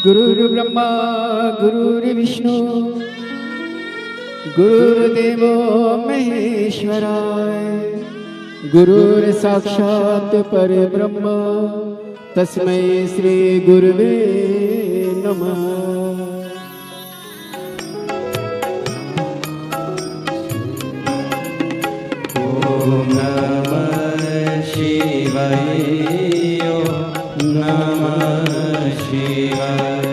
गुरुर्ब्रह्मा गुरुर्विष्णु गुरुर्देवो महेश्वराय गुरुर्साक्षात् परब्रह्म तस्मै श्री गुरुवे नमः। ओम नमः शिवाय। ओम नमः शिवाय।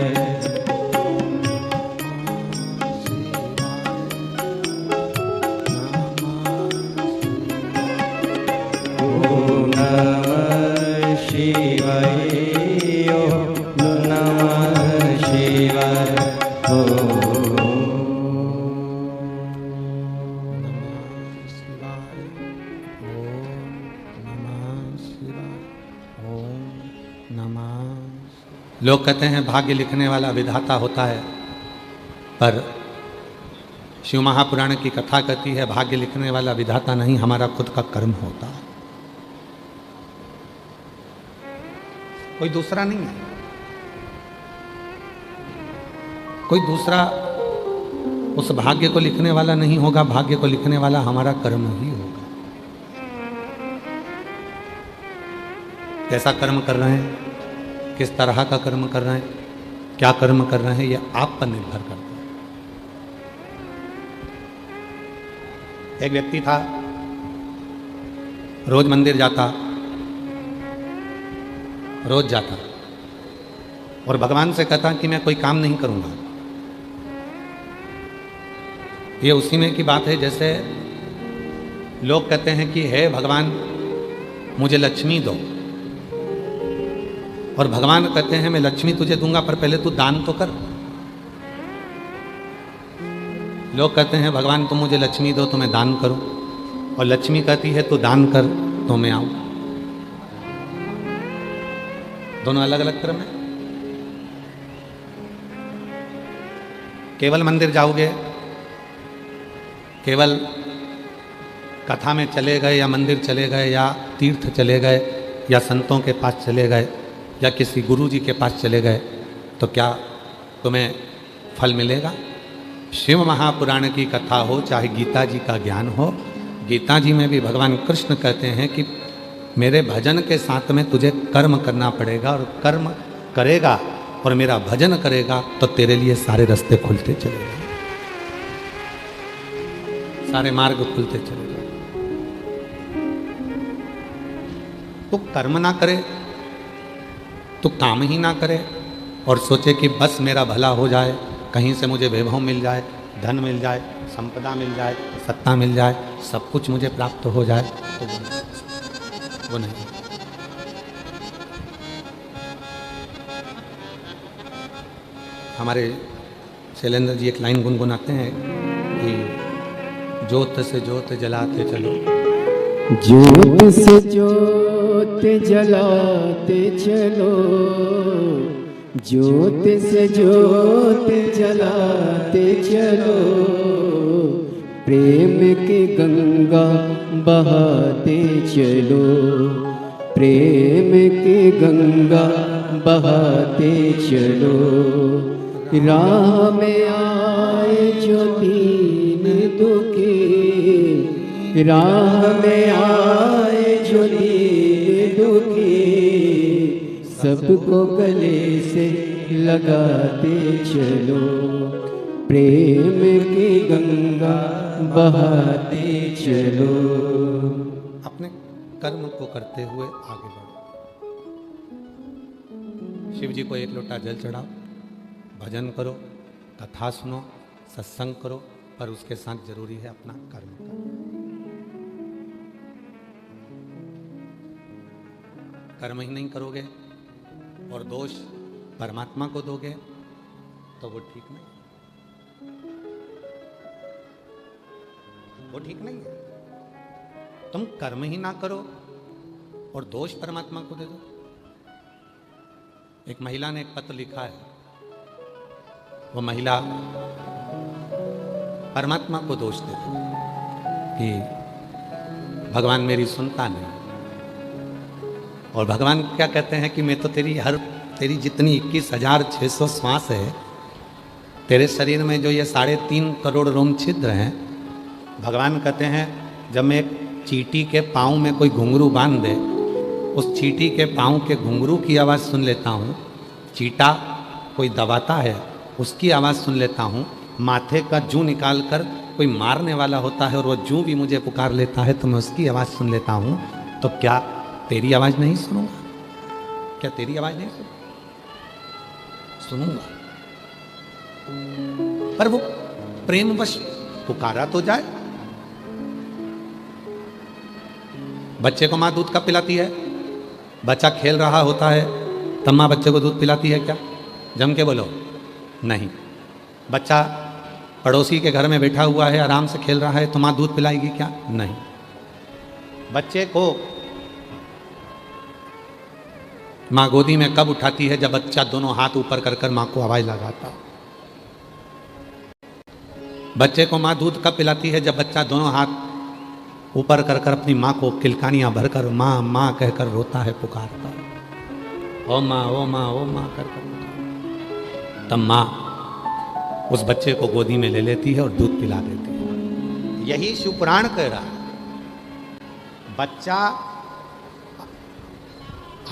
ओम नमः शिवाय। ओम नमः शिवाय। लोग कहते हैं भाग्य लिखने वाला विधाता होता है, पर शिव महापुराण की कथा कहती है भाग्य लिखने वाला विधाता नहीं, हमारा खुद का कर्म होता है, कोई दूसरा नहीं है। कोई दूसरा उस भाग्य को लिखने वाला नहीं होगा, भाग्य को लिखने वाला हमारा कर्म ही होगा। कैसा कर्म कर रहे हैं, किस तरह का कर्म कर रहे हैं, क्या कर्म कर रहे हैं, यह आप पर निर्भर करता है। एक व्यक्ति था, रोज मंदिर जाता, रोज जाता और भगवान से कहता कि मैं कोई काम नहीं करूंगा। ये उसी में की बात है जैसे लोग कहते हैं कि हे भगवान मुझे लक्ष्मी दो, और भगवान कहते हैं मैं लक्ष्मी तुझे दूंगा पर पहले तू दान तो कर। लोग कहते हैं भगवान तुम मुझे लक्ष्मी दो तो मैं दान करूं, और लक्ष्मी कहती है तू दान कर तो मैं आऊं। दोनों अलग अलग क्रम है। केवल मंदिर जाओगे, केवल कथा में चले गए या मंदिर चले गए या तीर्थ चले गए या संतों के पास चले गए या किसी गुरु जी के पास चले गए तो क्या तुम्हें फल मिलेगा? शिव महापुराण की कथा हो चाहे गीता जी का ज्ञान हो, गीता जी में भी भगवान कृष्ण कहते हैं कि मेरे भजन के साथ में तुझे कर्म करना पड़ेगा, और कर्म करेगा और मेरा भजन करेगा तो तेरे लिए सारे रास्ते खुलते चले जाएंगे, सारे मार्ग खुलते चले जाएंगे। तो कर्म ना करे, तो काम ही ना करे और सोचे कि बस मेरा भला हो जाए, कहीं से मुझे वैभव मिल जाए, धन मिल जाए, संपदा मिल जाए, सत्ता मिल जाए, सब कुछ मुझे प्राप्त हो जाए, तो वो नहीं। हमारे शैलेंद्र जी एक लाइन गुनगुनाते हैं कि ज्योत से ज्योत जलाते चलो, ज्योत से ज्योत जलाते चलो, ज्योत से ज्योत जलाते चलो, प्रेम की गंगा बहाते चलो, प्रेम की गंगा बहाते चलो। राह में आए जो दीन दुखी, राह में आए जो दीन दुखी, सबको गले से लगाते चलो, प्रेम की गंगा बहाते चलो। अपने कर्म को करते हुए आगे बढ़ो। शिव जी को एक लोटा जल चढ़ाओ, भजन करो, कथा सुनो, सत्संग करो, पर उसके साथ जरूरी है अपना कर्म करना। कर्म ही नहीं करोगे और दोष परमात्मा को दोगे तो वो ठीक नहीं, वो ठीक नहीं है। तुम कर्म ही ना करो और दोष परमात्मा को दे दो। एक महिला ने एक पत्र लिखा है, वो महिला परमात्मा को दोष देती कि भगवान मेरी सुनता नहीं, और भगवान क्या कहते हैं कि मैं तो तेरी हर तेरी जितनी 21,600 श्वास है, तेरे शरीर में जो ये 3.5 करोड़ रोम छिद्र हैं, भगवान कहते हैं जब मैं एक चींटी के पाँव में कोई घुंघरू बांध दे, उस चींटी के पाँव के घुंघरू की आवाज़ सुन लेता हूँ। चींटा कोई दबाता है उसकी आवाज़ सुन लेता हूँ। माथे का जूं निकाल कर कोई मारने वाला होता है और वो जूं भी मुझे पुकार लेता है तो मैं उसकी आवाज़ सुन लेता हूँ। तो क्या तेरी आवाज़ नहीं सुनूंगा? क्या तेरी आवाज़ नहीं सुनूंगा? पर वो प्रेमवश पुकारा तो जाए। बच्चे को माँ दूध कब पिलाती है? बच्चा खेल रहा होता है तब माँ बच्चे को दूध पिलाती है क्या? जम के बोलो, नहीं। बच्चा पड़ोसी के घर में बैठा हुआ है, आराम से खेल रहा है, तो माँ दूध पिलाएगी क्या? नहीं। बच्चे को माँ गोदी में कब उठाती है? जब बच्चा दोनों हाथ ऊपर कर कर माँ को आवाज लगाता। बच्चे को माँ दूध कब पिलाती है? जब बच्चा दोनों हाथ ऊपर कर कर अपनी माँ को किलकानियां भरकर माँ माँ कहकर रोता है, पुकारता है, ओ माँ ओ माँ ओ माँ कर कर। तब माँ उस बच्चे को गोदी में ले लेती है और दूध पिला देती है। यही शिवपुराण कह रहा है। बच्चा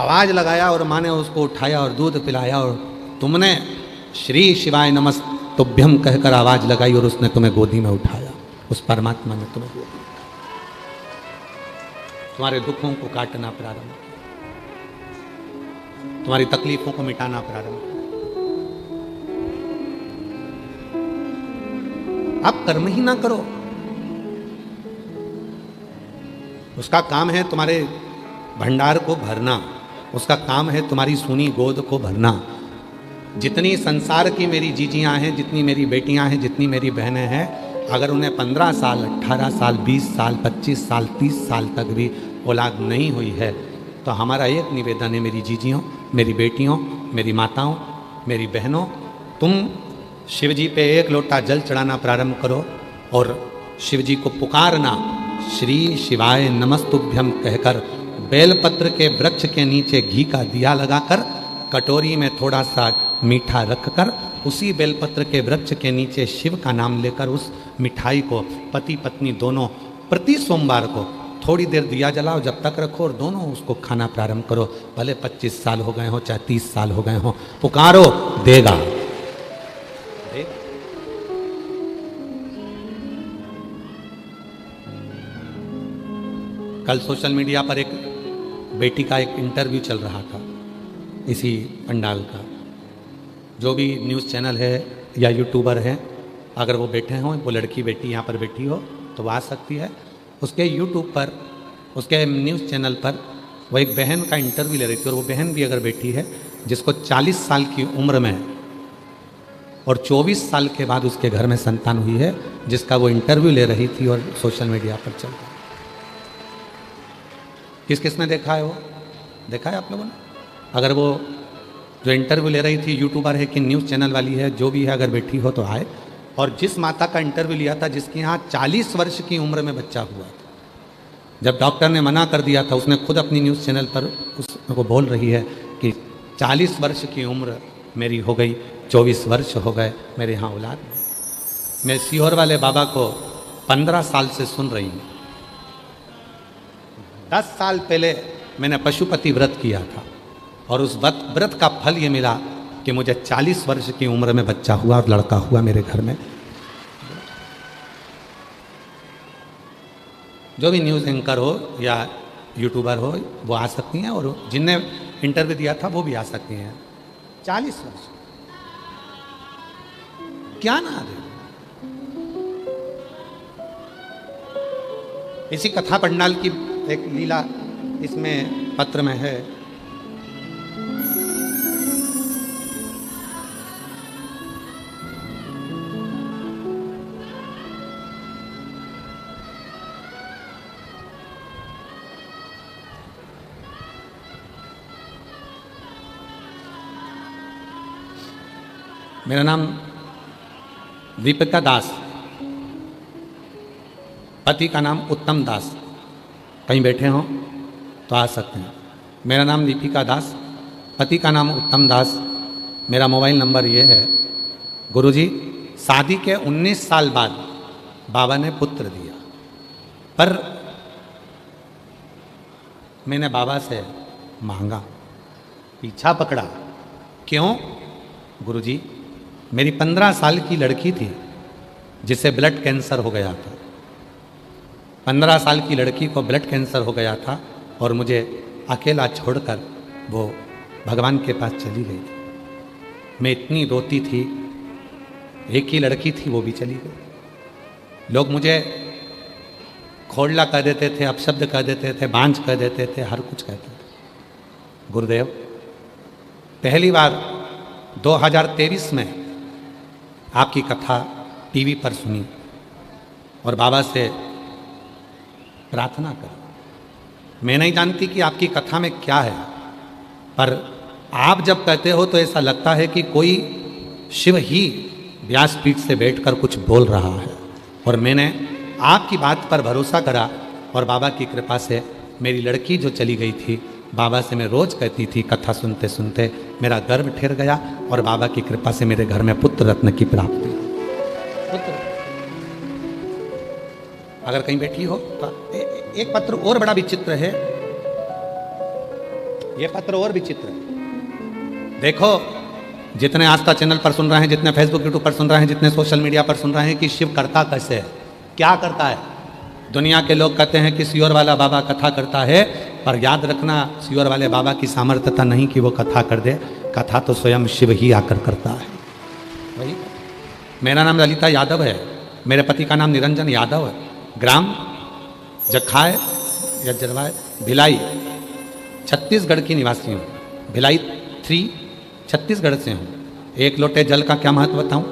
आवाज लगाया और माँ ने उसको उठाया और दूध पिलाया, और तुमने श्री शिवाय नमस्तुभ्यम कहकर आवाज लगाई और उसने तुम्हें गोदी में उठाया। उस परमात्मा ने तुम्हें गोदी में, तुम्हारे दुखों को काटना प्रारंभ किया, तुम्हारी तकलीफों को मिटाना प्रारंभ किया। आप कर्म ही ना करो। उसका काम है तुम्हारे भंडार को भरना, उसका काम है तुम्हारी सूनी गोद को भरना। जितनी संसार की मेरी जीजियां हैं, जितनी मेरी बेटियां हैं, जितनी मेरी बहनें हैं, अगर उन्हें 15 साल 18 साल 20 साल 25 साल 30 साल तक भी औलाद नहीं हुई है, तो हमारा एक निवेदन है, मेरी जीजियों, मेरी बेटियों, मेरी माताओं, मेरी बहनों, तुम शिव जी पे एक लोटा जल चढ़ाना प्रारंभ करो और शिव जी को पुकारना, श्री शिवाय नमस्तुभ्यम कहकर बेलपत्र के वृक्ष के नीचे घी का दिया लगाकर कटोरी में थोड़ा सा मीठा रखकर उसी बेलपत्र के वृक्ष के नीचे शिव का नाम लेकर उस मिठाई को पति पत्नी दोनों प्रति सोमवार को थोड़ी देर दिया जलाओ, जब तक रखो और दोनों उसको खाना प्रारंभ करो। भले 25 साल हो गए हो चाहे 30 साल हो गए हो, पुकारो, देगा। कल सोशल मीडिया पर एक बेटी का एक इंटरव्यू चल रहा था, इसी पंडाल का। जो भी न्यूज़ चैनल है या यूट्यूबर है, अगर वो बैठे हों, वो लड़की बेटी यहाँ पर बैठी हो तो वो आ सकती है। उसके यूट्यूब पर, उसके न्यूज़ चैनल पर वो एक बहन का इंटरव्यू ले रही थी, और वो बहन भी अगर बैठी है जिसको 40 साल की उम्र में और 24 साल के बाद उसके घर में संतान हुई है, जिसका वो इंटरव्यू ले रही थी और सोशल मीडिया पर चल रहा है। किस किसने देखा है? वो देखा है आप लोगों ने? अगर वो जो इंटरव्यू ले रही थी यूट्यूबर है कि न्यूज़ चैनल वाली है, जो भी है, अगर बैठी हो तो आए। और जिस माता का इंटरव्यू लिया था, जिसके यहाँ 40 वर्ष की उम्र में बच्चा हुआ था, जब डॉक्टर ने मना कर दिया था, उसने खुद अपनी न्यूज़ चैनल पर उसको बोल रही है कि 40 वर्ष की उम्र मेरी हो गई, 24 वर्ष हो गए, मेरे यहाँ औलाद नहीं। मैं सीहोर वाले बाबा को 15 साल से सुन रही हूँ। 10 साल पहले मैंने पशुपति व्रत किया था और उस व्रत का फल ये मिला कि मुझे 40 वर्ष की उम्र में बच्चा हुआ और लड़का हुआ मेरे घर में। जो भी न्यूज़ एंकर हो या यूट्यूबर हो, वो आ सकती हैं, और जिनने इंटरव्यू दिया था वो भी आ सकती हैं। 40 वर्ष क्या ना दे। इसी कथा पंडाल की एक लीला इसमें पत्र में है। मेरा नाम दीपिका दास, पति का नाम उत्तम दास। कहीं बैठे हों तो आ सकते हैं। मेरा नाम दीपिका दास, पति का नाम उत्तम दास, मेरा मोबाइल नंबर ये है। गुरुजी, शादी के 19 साल बाद बाबा ने पुत्र दिया, पर मैंने बाबा से मांगा, पीछा पकड़ा। क्यों? गुरुजी, मेरी 15 साल की लड़की थी जिसे ब्लड कैंसर हो गया था। 15 साल की लड़की को ब्लड कैंसर हो गया था और मुझे अकेला छोड़कर वो भगवान के पास चली गई। मैं इतनी रोती थी, एक ही लड़की थी वो भी चली गई। लोग मुझे खोड़ला कह देते थे, अपशब्द कह देते थे, बांझ कह देते थे, हर कुछ कहते थे। गुरुदेव, पहली बार 2023 में आपकी कथा टीवी पर सुनी और बाबा से प्रार्थना करी। मैं नहीं जानती कि आपकी कथा में क्या है, पर आप जब कहते हो तो ऐसा लगता है कि कोई शिव ही व्यासपीठ से बैठकर कुछ बोल रहा है। और मैंने आपकी बात पर भरोसा करा और बाबा की कृपा से मेरी लड़की जो चली गई थी, बाबा से मैं रोज़ कहती थी, कथा सुनते सुनते मेरा गर्भ ठहर गया और बाबा की कृपा से मेरे घर में पुत्र रत्न की प्राप्ति। पुत्र अगर कहीं बैठी हो तो एक पत्र और बड़ा विचित्र है, ये पत्र और विचित्र है। देखो, जितने आस्था चैनल पर सुन रहे हैं, जितने फेसबुक यूट्यूब पर सुन रहे हैं, जितने सोशल मीडिया पर सुन रहे हैं कि शिव करता कैसे है, क्या करता है। दुनिया के लोग कहते हैं कि सियोर वाला बाबा कथा करता है, पर याद रखना, सियोर वाले बाबा की सामर्थ्यता नहीं कि वो कथा कर दे, कथा तो स्वयं शिव ही आकर करता है। वही, मेरा नाम ललिता यादव है, मेरे पति का नाम निरंजन यादव है, ग्राम जखाए या जलवाए भिलाई, छत्तीसगढ़ की निवासी हूँ। भिलाई 3 छत्तीसगढ़ से हूँ। एक लोटे जल का क्या महत्व बताऊँ?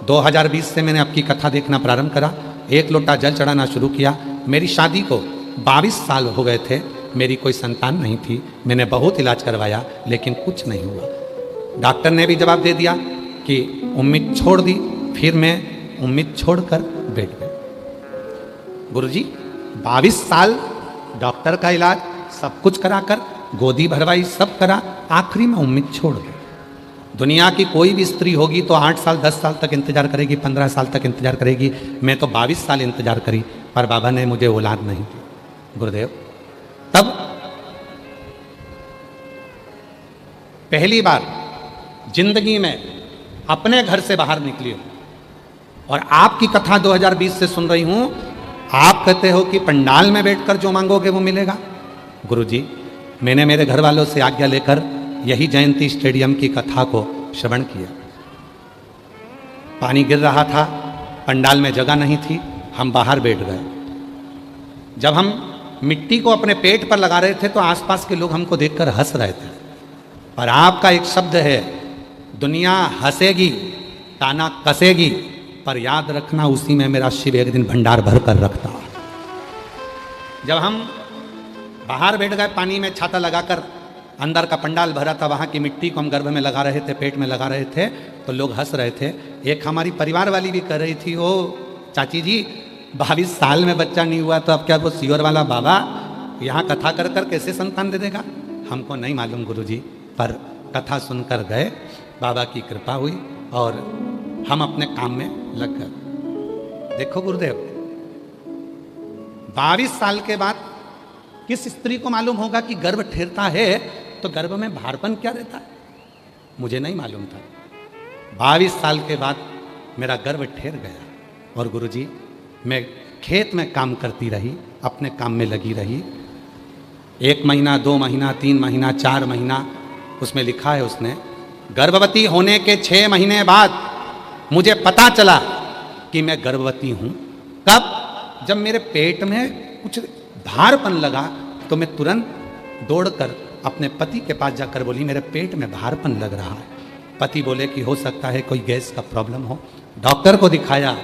2020 से मैंने आपकी कथा देखना प्रारंभ करा, एक लोटा जल चढ़ाना शुरू किया। मेरी शादी को 22 साल हो गए थे, मेरी कोई संतान नहीं थी। मैंने बहुत इलाज करवाया लेकिन कुछ नहीं हुआ। डॉक्टर ने भी जवाब दे दिया कि उम्मीद छोड़ दी। फिर मैं उम्मीद छोड़कर बैठ गया। गुरुजी, 22 साल डॉक्टर का इलाज सब कुछ कराकर, गोदी भरवाई, सब करा, आखिरी में उम्मीद छोड़ दी। दुनिया की कोई भी स्त्री होगी तो 8 साल 10 साल तक इंतजार करेगी, 15 साल तक इंतजार करेगी। मैं तो 22 साल इंतजार करी, पर बाबा ने मुझे औलाद नहीं दी। गुरुदेव, तब पहली बार जिंदगी में अपने घर से बाहर निकली हूं और आपकी कथा 2020 से सुन रही हूं। आप कहते हो कि पंडाल में बैठकर जो मांगोगे वो मिलेगा। गुरुजी, मैंने मेरे घर वालों से आज्ञा लेकर यही जयंती स्टेडियम की कथा को श्रवण किया। पानी गिर रहा था, पंडाल में जगह नहीं थी, हम बाहर बैठ गए। जब हम मिट्टी को अपने पेट पर लगा रहे थे तो आसपास के लोग हमको देखकर हंस रहे थे। पर आपका एक शब्द है, दुनिया हंसेगी, ताना कसेगी, पर याद रखना उसी में मेरा शिव एक दिन भंडार भर कर रखता। जब हम बाहर बैठ गए, पानी में छाता लगाकर, अंदर का पंडाल भरा था, वहाँ की मिट्टी को हम गर्भ में लगा रहे थे, पेट में लगा रहे थे, तो लोग हंस रहे थे। एक हमारी परिवार वाली भी कह रही थी, ओ चाची जी, 22 साल में बच्चा नहीं हुआ तो अब क्या वो सियोर वाला बाबा यहाँ कथा कर कर कैसे संतान दे देगा? हमको नहीं मालूम गुरुजी, पर कथा सुनकर गए, बाबा की कृपा हुई और हम अपने काम में लग गए। देखो गुरुदेव, 22 साल के बाद किस स्त्री को मालूम होगा कि गर्भ ठहरता है तो गर्भ में भारपन क्या रहता है? मुझे नहीं मालूम था। 22 साल के बाद मेरा गर्भ ठहर गया और गुरुजी, मैं खेत में काम करती रही, अपने काम में लगी रही। 1 महीना, 2 महीना, 3 महीना, 4 महीना, उसमें लिखा है उसने, गर्भवती होने के 6 महीने बाद मुझे पता चला कि मैं गर्भवती हूँ। कब? जब मेरे पेट में कुछ भारपन लगा तो मैं तुरंत दौड़कर अपने पति के पास जाकर बोली, मेरे पेट में भारपन लग रहा है। पति बोले कि हो सकता है कोई गैस का प्रॉब्लम हो। डॉक्टर को दिखाया,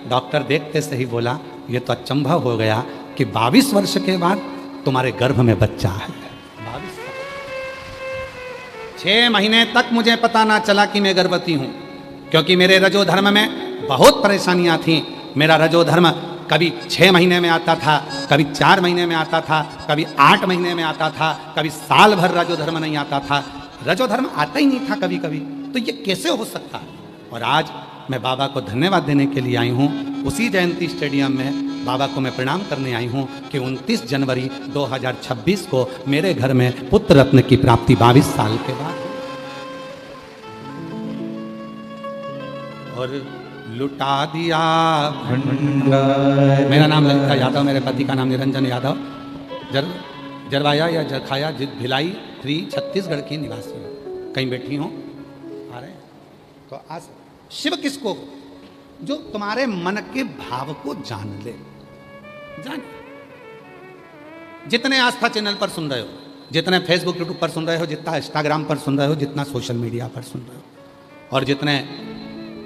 डॉक्टर देखते से ही बोला, ये तो अचंभव हो गया कि 22 वर्ष के बाद तुम्हारे गर्भ में बच्चा है। 6 महीने तक मुझे पता ना चला कि मैं गर्भवती हूँ, क्योंकि मेरे रजोधर्म में बहुत परेशानियाँ थीं। मेरा रजोधर्म कभी 6 महीने में आता था, कभी 4 महीने में आता था, कभी 8 महीने में आता था, कभी साल भर रजोधर्म नहीं आता था। रजोधर्म आता ही नहीं था कभी कभी, तो ये कैसे हो सकता है? और आज मैं बाबा को धन्यवाद देने के लिए आई हूँ। उसी जयंती स्टेडियम में बाबा को मैं प्रणाम करने आई हूँ कि 29 जनवरी 2026 को मेरे घर में पुत्र रत्न की प्राप्ति 22 साल के बाद। और लुटा दिया भंडार। मेरा नाम ललिता यादव, मेरे पति का नाम निरंजन यादव, जरवाया या जरखाया भिलाई 3 छत्तीसगढ़ की निवासी हूँ। कहीं बैठी हूँ आ रहे हैं तो आज शिव किसको, जो तुम्हारे मन के भाव को जान ले। जान जितने आस्था चैनल पर सुन रहे हो, जितने फेसबुक यूट्यूब पर सुन रहे हो, जितना इंस्टाग्राम पर सुन रहे हो, जितना सोशल मीडिया पर सुन रहे हो, और जितने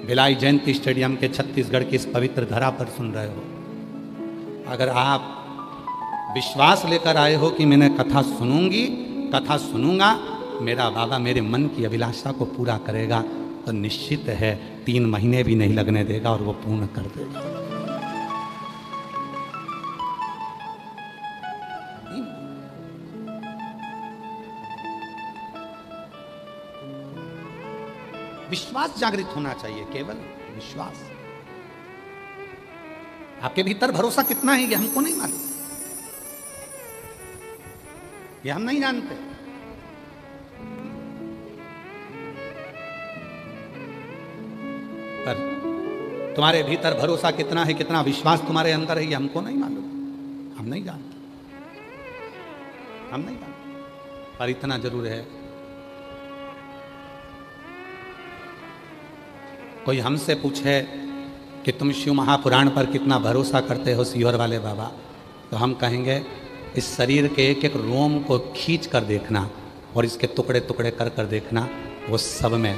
भिलाई जयंती स्टेडियम के छत्तीसगढ़ की इस पवित्र धरा पर सुन रहे हो, अगर आप विश्वास लेकर आए हो कि मैंने कथा सुनूंगी, कथा सुनूंगा, मेरा बाबा मेरे मन की अभिलाषा को पूरा करेगा, तो निश्चित है 3 महीने भी नहीं लगने देगा और वो पूर्ण कर देगा। विश्वास जागृत होना चाहिए, केवल विश्वास। आपके भीतर भरोसा कितना है ये हमको नहीं मालूम, ये हम नहीं जानते। पर तुम्हारे भीतर भरोसा कितना है, कितना विश्वास तुम्हारे अंदर है, ये हमको नहीं मालूम, हम नहीं जानते, हम नहीं जानते। पर इतना जरूर है, कोई हमसे पूछे कि तुम शिव महापुराण पर कितना भरोसा करते हो सीहोर वाले बाबा, तो हम कहेंगे इस शरीर के एक एक रोम को खींच कर देखना और इसके टुकड़े टुकड़े कर कर देखना, वो सब में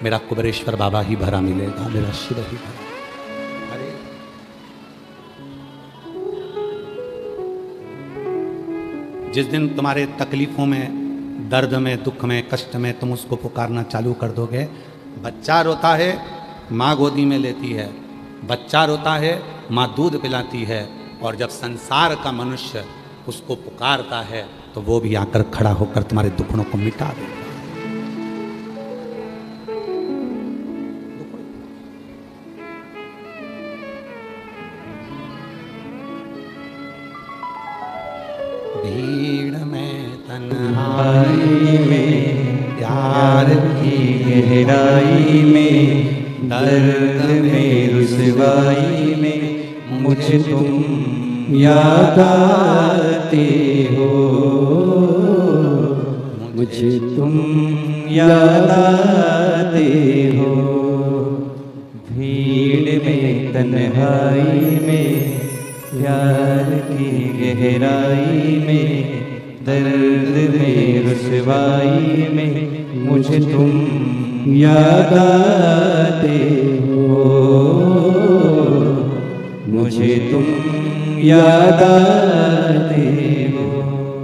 मेरा कुबेरेश्वर बाबा ही भरा मिलेगा, मेरा शिव ही भरा। अरे जिस दिन तुम्हारे तकलीफों में, दर्द में, दुख में, कष्ट में तुम उसको पुकारना चालू कर दोगे, बच्चा रोता है माँ गोदी में लेती है, बच्चा रोता है माँ दूध पिलाती है, और जब संसार का मनुष्य उसको पुकारता है तो वो भी आकर खड़ा होकर तुम्हारे दुखड़ों को मिटा देगा। भीड़ में तन्हाई में, प्यार की गहराई में, दर्द में, रुसवाई में, मुझे तुम याद आते हो, मुझे तुम याद आते हो। भीड़ में तन्हाई में, प्यार की गहराई में, दर्द में, रुसवाई में, मुझे तुम याद आते हो, मुझे तुम याद आते हो।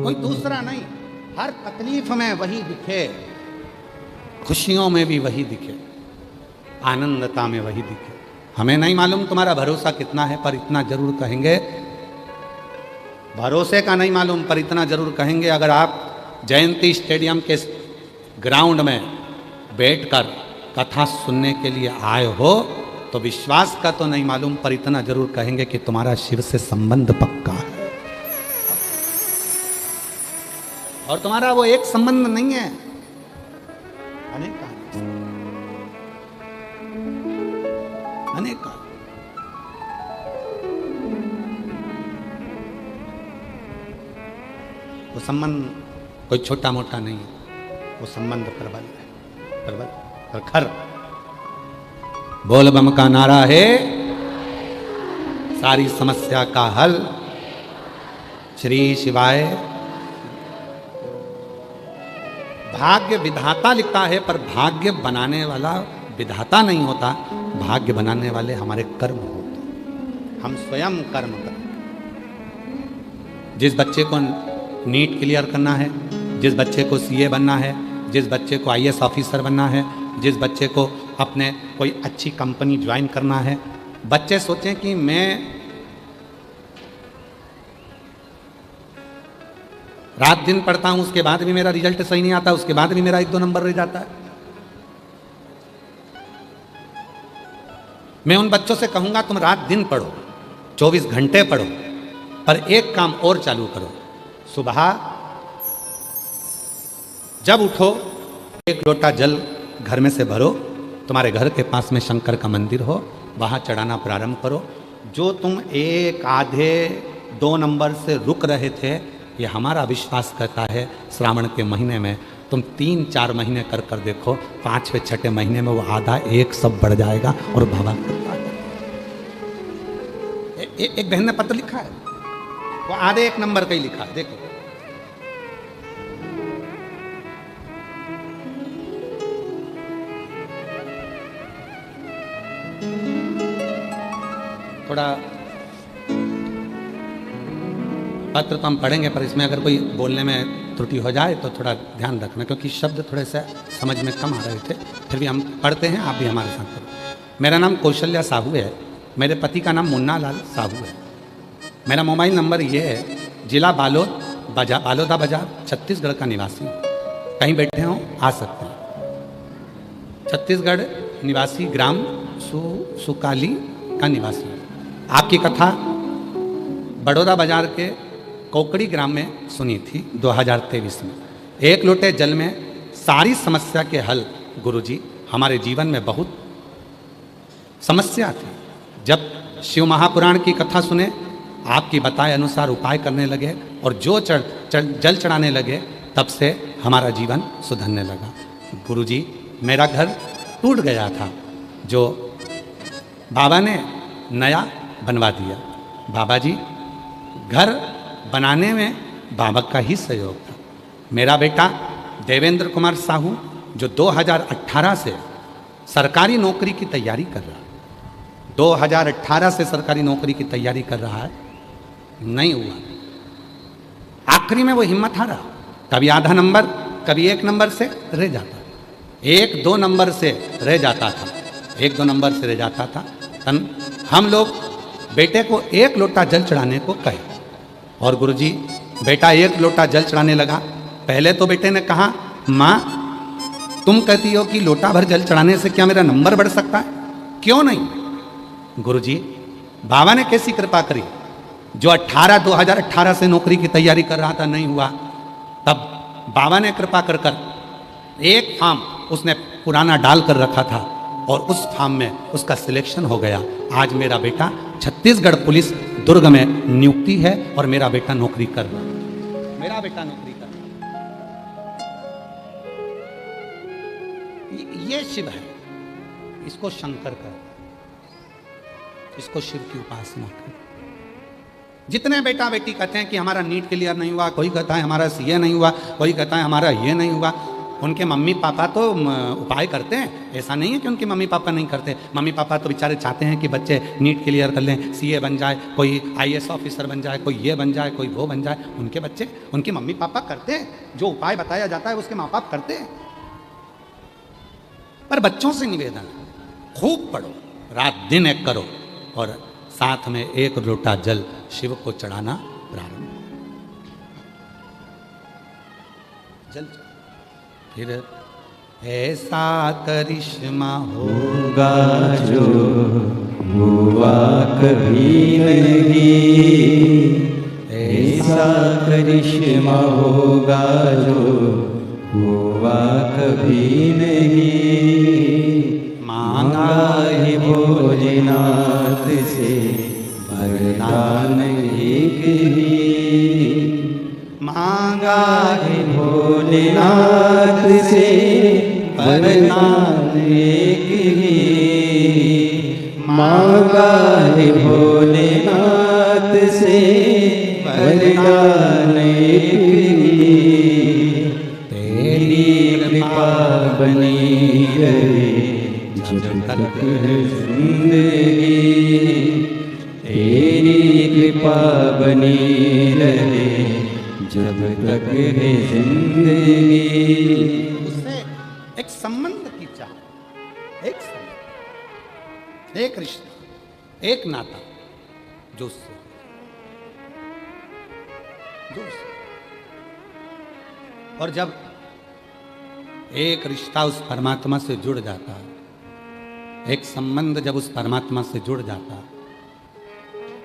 कोई दूसरा नहीं, हर तकलीफ में वही दिखे, खुशियों में भी वही दिखे, आनंदता में वही दिखे। हमें नहीं मालूम तुम्हारा भरोसा कितना है, पर इतना जरूर कहेंगे, भरोसे का नहीं मालूम पर इतना जरूर कहेंगे, अगर आप जयंती स्टेडियम के ग्राउंड में बैठकर कथा सुनने के लिए आए हो, तो विश्वास का तो नहीं मालूम पर इतना जरूर कहेंगे कि तुम्हारा शिव से संबंध पक्का है। और तुम्हारा वो एक संबंध नहीं है, अनेक अनेक। वो संबंध कोई छोटा मोटा नहीं है, वो संबंध प्रबल है, प्रबल प्रखर। बोल बम का नारा है सारी समस्या का हल। श्री शिवाय। भाग्य विधाता लिखता है, पर भाग्य बनाने वाला विधाता नहीं होता, भाग्य बनाने वाले हमारे कर्म होते। हम स्वयं कर्म करते। जिस बच्चे को नीट क्लियर करना है, जिस बच्चे को सीए बनना है, जिस बच्चे को आईएएस ऑफिसर बनना है, जिस बच्चे को अपने कोई अच्छी कंपनी ज्वाइन करना है, बच्चे सोचें कि मैं रात दिन पढ़ता हूं, उसके बाद भी मेरा रिजल्ट सही नहीं आता, उसके बाद भी मेरा 1-2 नंबर रह जाता है। मैं उन बच्चों से कहूंगा तुम रात दिन पढ़ो, 24 घंटे पढ़ो, पर एक काम और चालू करो। सुबह जब उठो 1 लोटा जल घर में से भरो, तुम्हारे घर के पास में शंकर का मंदिर हो, वहां चढ़ाना प्रारंभ करो। जो तुम 1, आधे, 2 नंबर से रुक रहे थे, ये हमारा विश्वास करता है श्रावण के महीने में तुम 3-4 महीने कर कर देखो, 5वें 6ठे महीने में वो आधा 1 सब बढ़ जाएगा। और बाबा एक बहन ने पत्र लिखा है, वो आधे 1 नंबर का ही लिखा है, देखो। थोड़ा पत्र तो हम पढ़ेंगे, पर इसमें अगर कोई बोलने में त्रुटि हो जाए तो थोड़ा ध्यान रखना, क्योंकि शब्द थोड़े से समझ में कम आ रहे थे। फिर भी हम पढ़ते हैं, आप भी हमारे साथ करो। मेरा नाम कौशल्या साहू है, मेरे पति का नाम मुन्ना लाल साहू है। मेरा मोबाइल नंबर ये है, जिला बालोदा बाजार, छत्तीसगढ़ का निवासी हूँ। कहीं बैठे हों आ सकते हैं। छत्तीसगढ़ निवासी, ग्राम सुकाली का निवासी हूँ। आपकी कथा बड़ौदा बाजार के कोकड़ी ग्राम में सुनी थी 2023 में। 1 लोटे जल में सारी समस्या के हल। गुरुजी, हमारे जीवन में बहुत समस्या थी। जब शिव महापुराण की कथा सुने, आपकी बताए अनुसार उपाय करने लगे और जो जल चढ़ाने लगे, तब से हमारा जीवन सुधरने लगा। गुरुजी, मेरा घर टूट गया था, जो बाबा ने नया बनवा दिया। बाबा जी, घर बनाने में बाबा का ही सहयोग था। मेरा बेटा देवेंद्र कुमार साहू, जो 2018 से सरकारी नौकरी की तैयारी कर रहा है, 2018 से सरकारी नौकरी की तैयारी कर रहा है, नहीं हुआ। आखिरी में वो हिम्मत हारा, कभी आधा नंबर, कभी 1 नंबर से रह जाता, 1-2 नंबर से रह जाता था, 1-2 नंबर से रह जाता था। हम लोग बेटे को 1 लोटा जल चढ़ाने को कहे, और गुरुजी, बेटा 1 लोटा जल चढ़ाने लगा। पहले तो बेटे ने कहा, माँ तुम कहती हो कि लोटा भर जल चढ़ाने से क्या मेरा नंबर बढ़ सकता है? क्यों नहीं? गुरुजी, बाबा ने कैसी कृपा करी, जो 2018 से नौकरी की तैयारी कर रहा था, नहीं हुआ, तब बाबा ने कृपा कर एक फार्म उसने पुराना डाल कर रखा था, और उस फार्म में उसका सिलेक्शन हो गया। आज मेरा बेटा छत्तीसगढ़ पुलिस दुर्ग में नियुक्ति है, और मेरा बेटा नौकरी कर रहा है। मेरा बेटा नौकरी कर रहा है। ये शिव है, इसको शंकर कर, इसको शिव की उपासना कर। जितने बेटा बेटी कहते हैं कि हमारा नीट क्लियर नहीं हुआ, कोई कहता है हमारा सीए नहीं हुआ, कोई कहता है हमारा ये नहीं हुआ, उनके मम्मी पापा तो उपाय करते हैं। ऐसा नहीं है कि उनके मम्मी पापा नहीं करते। मम्मी पापा तो बेचारे चाहते हैं कि बच्चे नीट क्लियर कर लें, सीए बन जाए, कोई आईएएस ऑफिसर बन जाए, कोई ये बन जाए, कोई वो बन जाए। उनके बच्चे, उनके मम्मी पापा करते हैं, जो उपाय बताया जाता है उसके माँ बाप करते हैं। पर बच्चों से निवेदन, खूब पढ़ो, रात दिन एक करो, और साथ में 1 लोटा जल शिव को चढ़ाना प्रारंभ। जल फिर ऐसा करिश्मा होगा जो हुआ कभी नहीं, ऐसा करिश्मा होगा जो हुआ कभी नहीं। मांगा है भोलेनाथ से वरदान एक ही, मांगा है भोलेनाथ से वरदान एक ही, मांगा है भोलेनाथ से वरदान एक ही। तेरी कृपा बनी रहे जब तक है जिंदगी, तेरी कृपा बनी रहे जब तक है जिंदगी। उससे एक संबंध की चाह, एक संबंध, एक रिश्ता, एक नाता, जो उससे और जब एक रिश्ता उस परमात्मा से जुड़ जाता, एक संबंध जब उस परमात्मा से जुड़ जाता,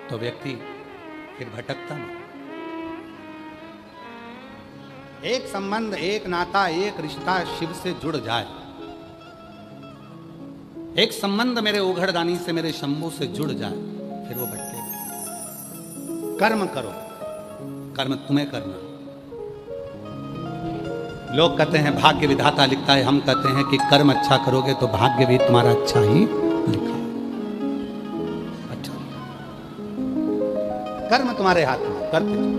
तो व्यक्ति फिर भटकता नहीं। एक संबंध, एक नाता, एक रिश्ता शिव से जुड़ जाए, एक संबंध मेरे ओघड़दानी से, मेरे शंभू से जुड़ जाए, फिर वो भटकेगा। कर्म करो, कर्म तुम्हें करना। लोग कहते हैं भाग्य विधाता लिखता है, हम कहते हैं कि कर्म अच्छा करोगे तो भाग्य भी तुम्हारा अच्छा ही लिखा। अच्छा, कर्म तुम्हारे हाथ में, करते जाओ।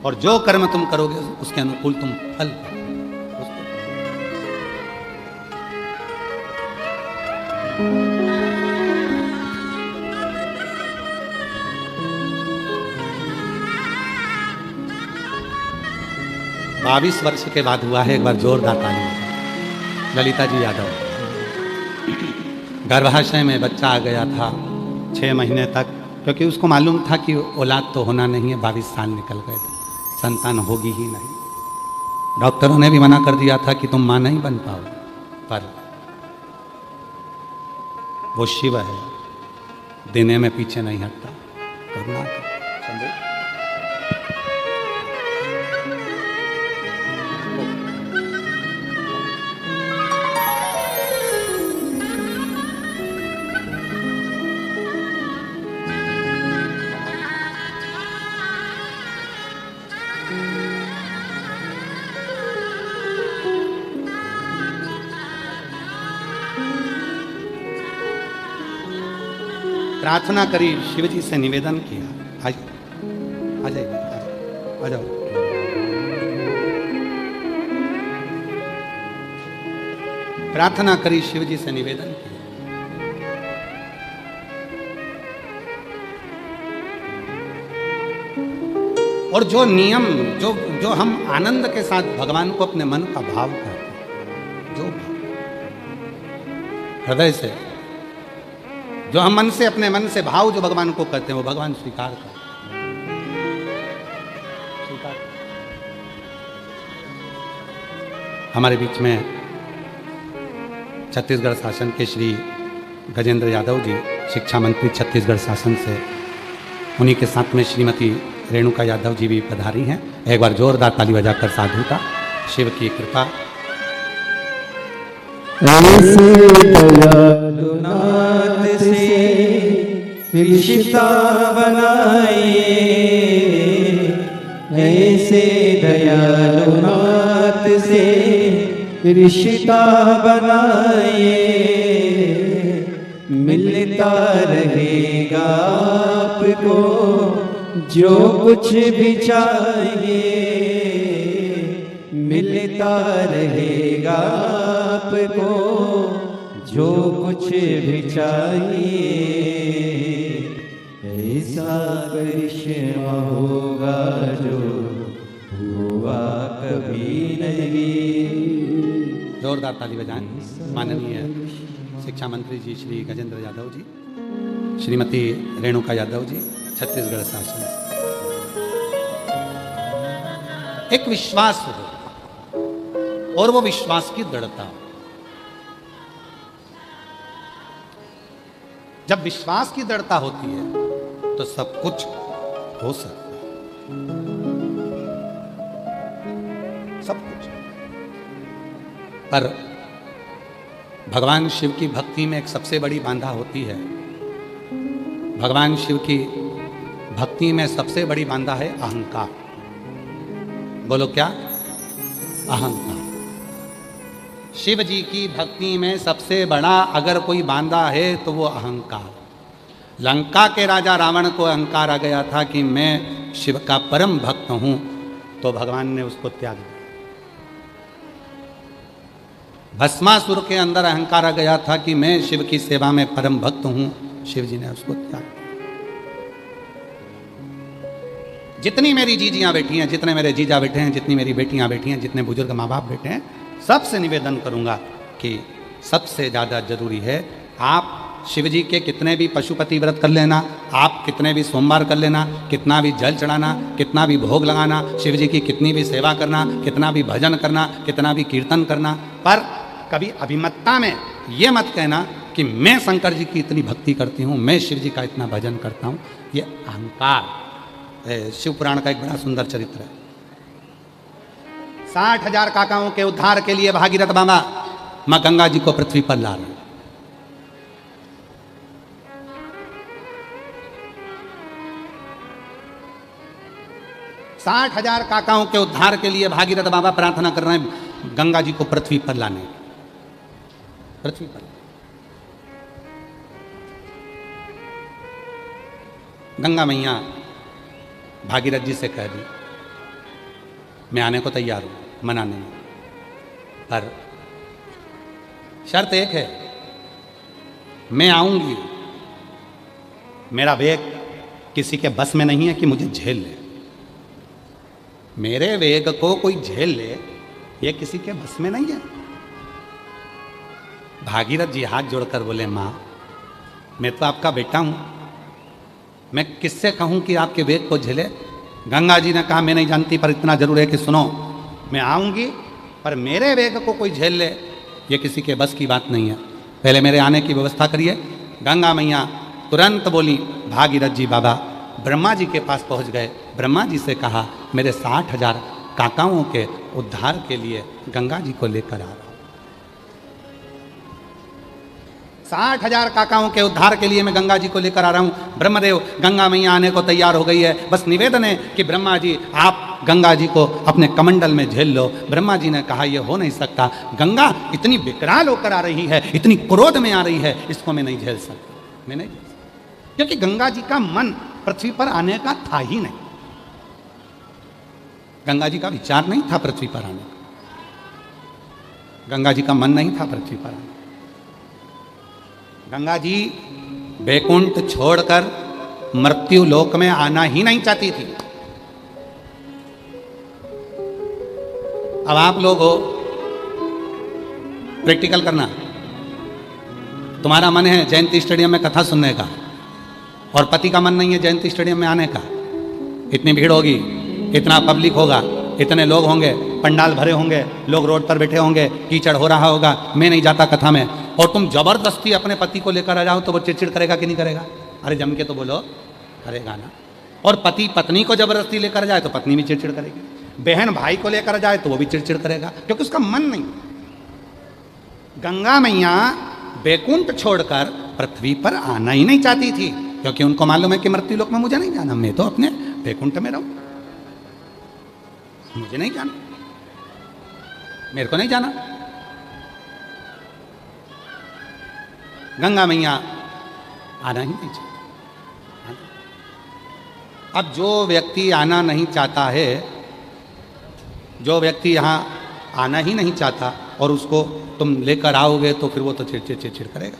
और जो कर्म तुम करोगे उसके अनुकूल तुम फल पाओगे। बाईस वर्ष के बाद हुआ है, एक बार जोरदार ताली। ललिता जी यादव, गर्भाशय में बच्चा आ गया था 6 महीने तक, क्योंकि उसको मालूम था कि औलाद तो होना नहीं है। 22 साल निकल गए थे, संतान होगी ही नहीं। डॉक्टरों ने भी मना कर दिया था कि तुम मां नहीं बन पाओगे, पर वो शिव है, देने में पीछे नहीं हटता। करुणा कर समझो। प्रार्थना करी, शिव जी से निवेदन किया। आ जाइए, आ जाओ। प्रार्थना करी, शिव जी से निवेदन किया। और जो नियम, जो हम आनंद के साथ भगवान को अपने मन का भाव करते हैं, जो हृदय से, जो हम मन से, अपने मन से भाव जो भगवान को करते हैं, वो भगवान स्वीकार करते हैं। हमारे बीच में छत्तीसगढ़ शासन के श्री गजेंद्र यादव जी, शिक्षा मंत्री छत्तीसगढ़ शासन से, उन्हीं के साथ में श्रीमती रेणुका यादव जी भी पधारी हैं। एक बार जोरदार ताली बजाकर साधुता। शिव की कृपा। ऐसे दयालु नाथ से रिश्ता बनाए, ऐसे दयालु नाथ से रिश्ता बनाए, मिलता रहेगा आपको जो कुछ भी चाहिए, मिलता रहेगा आपको जो कुछ भी चाहिए। ऐसा करिश्मा होगा जो हुआ कभी नहीं। जोरदार ताली बजाएं। माननीय शिक्षा मंत्री जी श्री गजेंद्र यादव जी, श्रीमती रेणुका यादव जी, छत्तीसगढ़ शासन। एक विश्वास हो और वो विश्वास की दृढ़ता। जब विश्वास की दृढ़ता होती है तो सब कुछ हो सकता है, सब कुछ। पर भगवान शिव की भक्ति में एक सबसे बड़ी बाधा होती है। भगवान शिव की भक्ति में सबसे बड़ी बाधा है अहंकार। बोलो क्या? अहंकार। शिव जी की भक्ति में सबसे बड़ा अगर कोई बांधा है तो वो अहंकार। लंका के राजा रावण को अहंकार आ गया था कि मैं शिव का परम भक्त हूं, तो भगवान ने उसको त्याग दिया। भस्मासुर के अंदर अहंकार आ गया था कि मैं शिव की सेवा में परम भक्त हूं, शिव जी ने उसको त्याग दिया। जितनी मेरी जीजियां बैठी हैं, जितने मेरे जीजा बैठे हैं, जितनी मेरी बेटियां बैठी हैं, जितने बुजुर्ग माँ बाप बैठे हैं, सबसे निवेदन करूंगा कि सबसे ज़्यादा जरूरी है आप शिव जी के कितने भी पशुपति व्रत कर लेना, आप कितने भी सोमवार कर लेना, कितना भी जल चढ़ाना, कितना भी भोग लगाना, शिव जी की कितनी भी सेवा करना, कितना भी भजन करना, कितना भी कीर्तन करना, पर कभी अभिमतता में ये मत कहना कि मैं शंकर जी की इतनी भक्ति करती हूँ, मैं शिव जी का इतना भजन करता हूँ। ये अहंकार है। शिव पुराण का एक बड़ा सुंदर चरित्र है। 60,000 काकाओं के उद्धार के लिए भागीरथ बाबा मां गंगा जी को पृथ्वी पर ला रहे हैं। साठ 60,000 काकाओं के उद्धार के लिए भागीरथ बाबा प्रार्थना कर रहे हैं गंगा जी को पृथ्वी पर लाने, पृथ्वी पर। गंगा मैया भागीरथ जी से कह दी मैं आने को तैयार हूं, मना नहीं, पर शर्त एक है, मैं आऊंगी, मेरा वेग किसी के बस में नहीं है कि मुझे झेल ले, मेरे वेग को कोई झेल ले ये किसी के बस में नहीं है। भागीरथ जी हाथ जोड़कर बोले मां मैं तो आपका बेटा हूं, मैं किससे कहूं कि आपके वेग को झेले। गंगा जी ने कहा मैं नहीं जानती, पर इतना जरूर है कि सुनो, मैं आऊंगी पर मेरे वेग को कोई झेल ले ये किसी के बस की बात नहीं है, पहले मेरे आने की व्यवस्था करिए। गंगा मैया तुरंत बोली भागीरथ जी बाबा ब्रह्मा जी के पास पहुंच गए, ब्रह्मा जी से कहा मेरे 60,000 काकाओं के उद्धार के लिए गंगा जी को लेकर आ रहा हूं। 60,000 काकाओं के उद्धार के लिए मैं गंगा जी को लेकर आ रहा हूं। ब्रह्मदेव गंगा मैया आने को तैयार हो गई है, बस निवेदन है कि ब्रह्मा जी आप गंगा जी को अपने कमंडल में झेल लो। ब्रह्मा जी ने कहा यह हो नहीं सकता, गंगा इतनी विकराल होकर आ रही है, इतनी क्रोध में आ रही है, इसको मैं नहीं झेल सकता, मैं नहीं झेल सकता, क्योंकि गंगा जी का मन पृथ्वी पर आने का था ही नहीं, गंगा जी का विचार नहीं था पृथ्वी पर आने का, गंगा जी का मन नहीं था पृथ्वी पर आने। गंगा जी वैकुंठ छोड़कर मृत्यु लोक में आना ही नहीं चाहती थी। अब आप लोग हो प्रैक्टिकल करना, तुम्हारा मन है जयंती स्टेडियम में कथा सुनने का और पति का मन नहीं है जयंती स्टेडियम में आने का, इतनी भीड़ होगी, इतना पब्लिक होगा, इतने लोग होंगे, पंडाल भरे होंगे, लोग रोड पर बैठे होंगे, कीचड़ हो रहा होगा, मैं नहीं जाता कथा में, और तुम जबरदस्ती अपने पति को लेकर आ जाओ तो वो चिड़चिड़ करेगा कि नहीं करेगा? अरे जम के तो बोलो, करेगा ना। और पति पत्नी को जबरदस्ती लेकर जाए तो पत्नी भी चिड़चिड़ करेगी, बहन भाई को लेकर जाए तो वो भी चिड़चिड़ करेगा, क्योंकि उसका मन नहीं। गंगा मैया वैकुंठ छोड़कर पृथ्वी पर आना ही नहीं चाहती थी, क्योंकि उनको मालूम है कि मृत्यु लोक में मुझे नहीं जाना, मैं तो अपने वैकुंठ में रहूं, मुझे नहीं जाना, मेरे को नहीं जाना। गंगा मैया आना ही नहीं चाहती। अब जो व्यक्ति आना नहीं चाहता है, जो व्यक्ति यहाँ आना ही नहीं चाहता और उसको तुम लेकर आओगे तो फिर वो तो चिड़चिड़ चिड़चिड़ करेगा।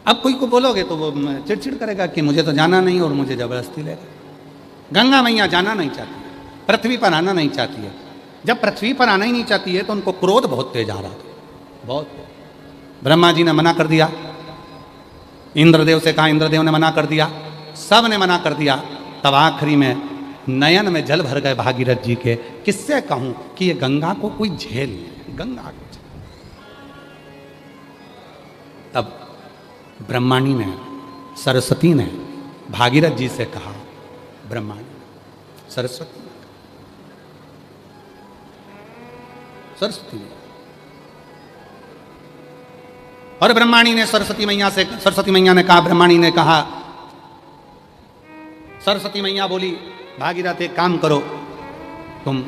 अब कोई को बोलोगे तो वो चिड़चिड़ करेगा कि मुझे तो जाना नहीं और मुझे जबरदस्ती लेगा। गंगा मैया जाना नहीं चाहती, पृथ्वी पर आना नहीं चाहती है। जब पृथ्वी पर आना ही नहीं चाहती है तो उनको क्रोध बहुत तेज आ रहा था, बहुत। ब्रह्मा जी ने मना कर दिया, इंद्रदेव से कहा, इंद्रदेव ने मना कर दिया, सब ने मना कर दिया। तब आखिरी में नयन में जल भर गए भागीरथ जी के, किससे कहूं कि ये गंगा को कोई झेल ले, गंगा को। तब ब्रह्माणी ने, सरस्वती ने भागीरथ जी से कहा, ब्रह्माणी सरस्वती ने, और ब्रह्माणी ने सरस्वती मैया से, सरस्वती मैया ने कहा, ब्रह्माणी ने कहा, सरस्वती मैया बोली भागीरथ एक काम करो, तुम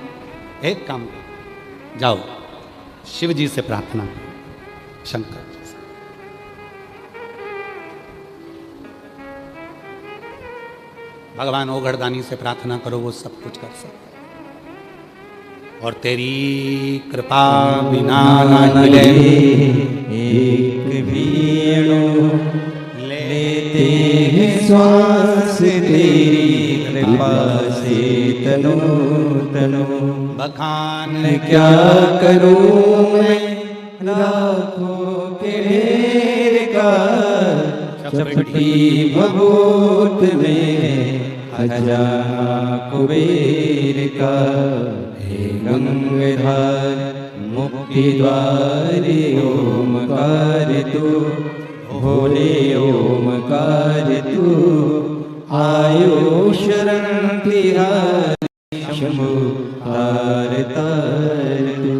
एक काम करो, जाओ शिव जी से प्रार्थना करो, शंकर जी से। भगवान ओघड़दानी से प्रार्थना करो, वो सब कुछ कर सकते। और तेरी कृपा बिना न मिले एक भी अणु लेते हैं श्वास तेरी कृपा से तनो तनो। बखान क्या करूं मैं लाखों के ढेर का, चपटी भभूत में खजाना कुबेर का। हे गंगाधर मुक्ति द्वार ओमकार तू, भोले ओमकार तू। आयो शरण तिहारी शंभु तार तार तू।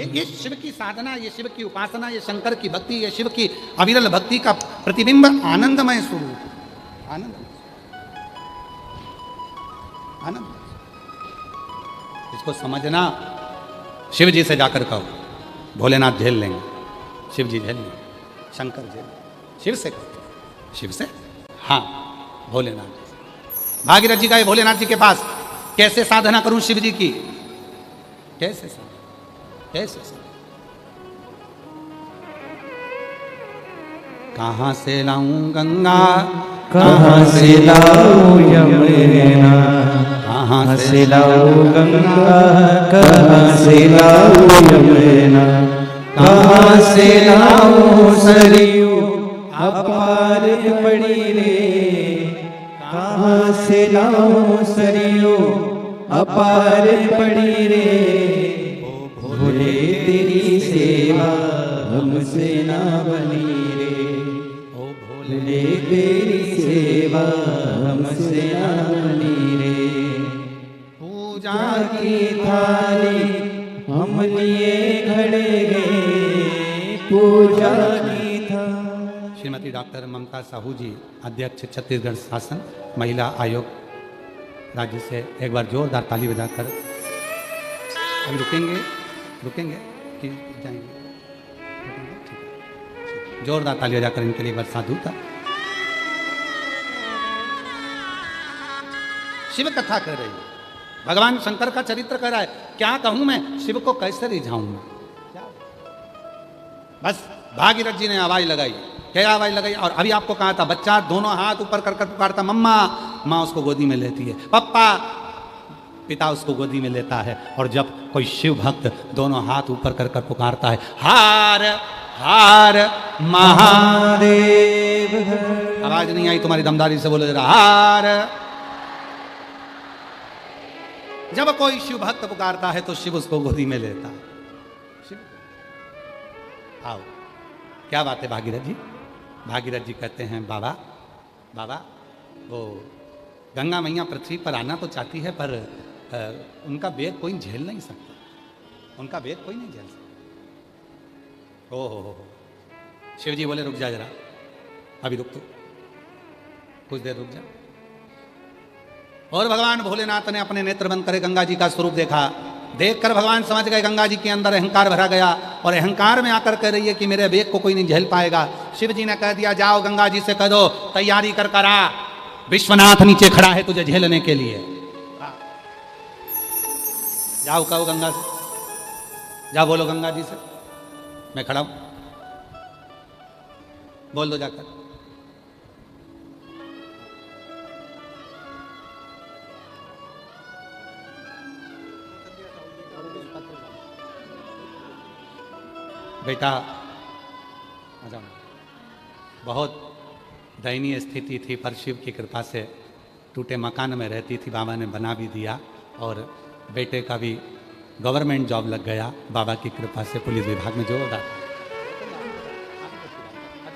ये शिव की साधना, ये शिव की उपासना, ये शंकर की भक्ति, ये शिव की अविरल भक्ति का प्रतिबिंब आनंदमय स्वरूप। आनंद आनंद इसको समझना। शिव जी से जाकर कहो, भोलेनाथ झेल लेंगे, शिव जी झेल लेंगे, शंकर झेल। शिव से कहो, शिव से, हाँ भोलेनाथ जी। भागीरथ जी गए भोलेनाथ जी के पास, कैसे साधना करूं शिव जी की, कैसे साधना, कैसे साधना? कहां से लाऊं गंगा, कहाँ से लाऊं यमुना, कहाँ से लाऊं गंगा, कहाँ से लाऊं यमुना। कहाँ से लाऊं सरयू अपार पड़ी रे, कहाँ से लाऊं सरयू अपार पड़ी रे। भोले तेरी सेवा हमसे ना बनी रे, ओ भोले भोले तेरी सेवा हमसे ना बनी रे। पूजा की थाली हम लिए खड़े गए, पूजा की थाली। श्रीमती डॉक्टर ममता साहू जी, अध्यक्ष छत्तीसगढ़ शासन महिला आयोग राज्य से एक बार जोरदार ताली बजाकर, हम रुकेंगे रुकेंगे कि जाएंगे? ठीक है, जोरदार ताली बजाकर इनके लिए एक बार साधु था। शिव कथा कर रही है, भगवान शंकर का चरित्र कर रहा है। क्या कहूं मैं, शिव को कैसे रिझाऊं मैं? बस भागीरथ जी ने आवाज लगाई, क्या आवाज लगाई? और अभी आपको कहा था, बच्चा दोनों हाथ ऊपर कर कर पुकारता मम्मा, माँ उसको गोदी में लेती है, पप्पा, पिता उसको गोदी में लेता है। और जब कोई शिव भक्त दोनों हाथ ऊपर कर कर पुकारता है, हार हार महादेव। आवाज नहीं आई तुम्हारी, दमदारी से बोलो जरा, हार। जब कोई शिव भक्त पुकारता है तो शिव उसको गोदी में लेता है। शिव, आओ, क्या बात है भागीरथ जी? भागीरथ जी कहते हैं, बाबा बाबा, वो गंगा मैया पृथ्वी पर आना तो चाहती है, पर उनका वेग कोई झेल नहीं सकता, उनका वेग कोई नहीं झेल सकता। ओ हो। शिव जी बोले रुक जा जरा, अभी रुक, तो कुछ देर रुक जा। और भगवान भोलेनाथ ने अपने नेत्र बंद करे गंगा जी का स्वरूप देखा। देखकर भगवान समझ गए गंगा जी के अंदर अहंकार भरा गया, और अहंकार में आकर कह रही है कि मेरे वेग को कोई नहीं झेल पाएगा। शिव जी ने कह दिया, जाओ गंगा जी से कह दो तैयारी कर कर आ, विश्वनाथ नीचे खड़ा है तुझे झेलने के लिए। जाओ कहो गंगा से, जाओ बोलो गंगा जी से मैं खड़ा हूं, बोल दो जाकर। बेटा आ जाओ। बहुत दयनीय स्थिति थी, पर शिव की कृपा से टूटे मकान में रहती थी, बाबा ने बना भी दिया, और बेटे का भी गवर्नमेंट जॉब लग गया बाबा की कृपा से, पुलिस विभाग में जोरदार।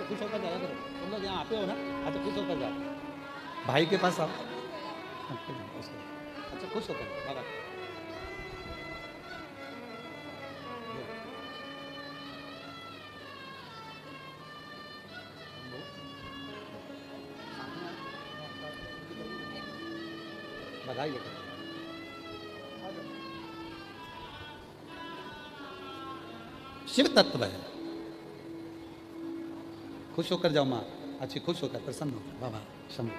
खुश होकर जाया करो, तुम लोग यहाँ आते हो ना, अच्छा खुश होकर जाओ, भाई के पास आओ। अच्छा खुश होकर बाबा, बधाई लेकर शिव तत्व है। खुश होकर जाओ माँ, अच्छी खुश होकर प्रसन्न हो बाबा शंभु।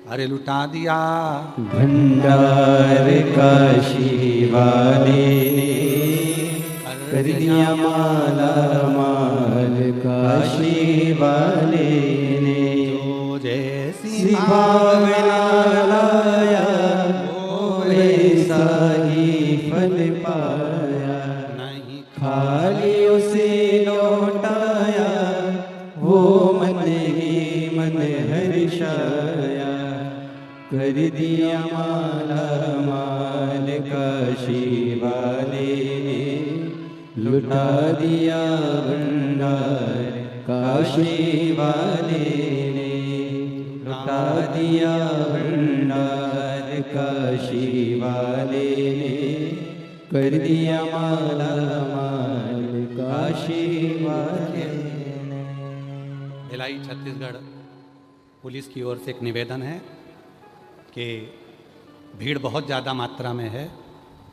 अरे लुटा दिया भंडार काशी वाले ने, कर दिया माला माल काशी वाले ने। जो जैसी भावना लाया वो वैसा ही फल पाया, नहीं खाली उसे लौटाया वो मन ही मन हर्षाया। कर दिया माला माल काशी वाले ने, लुटा दिया भंडार काशी वाले ने, लुटा दिया भंडार काशी वाले ने। कर दिया माला माल काशी वाले ने। भिलाई छत्तीसगढ़ पुलिस की ओर से एक निवेदन है कि भीड़ बहुत ज़्यादा मात्रा में है,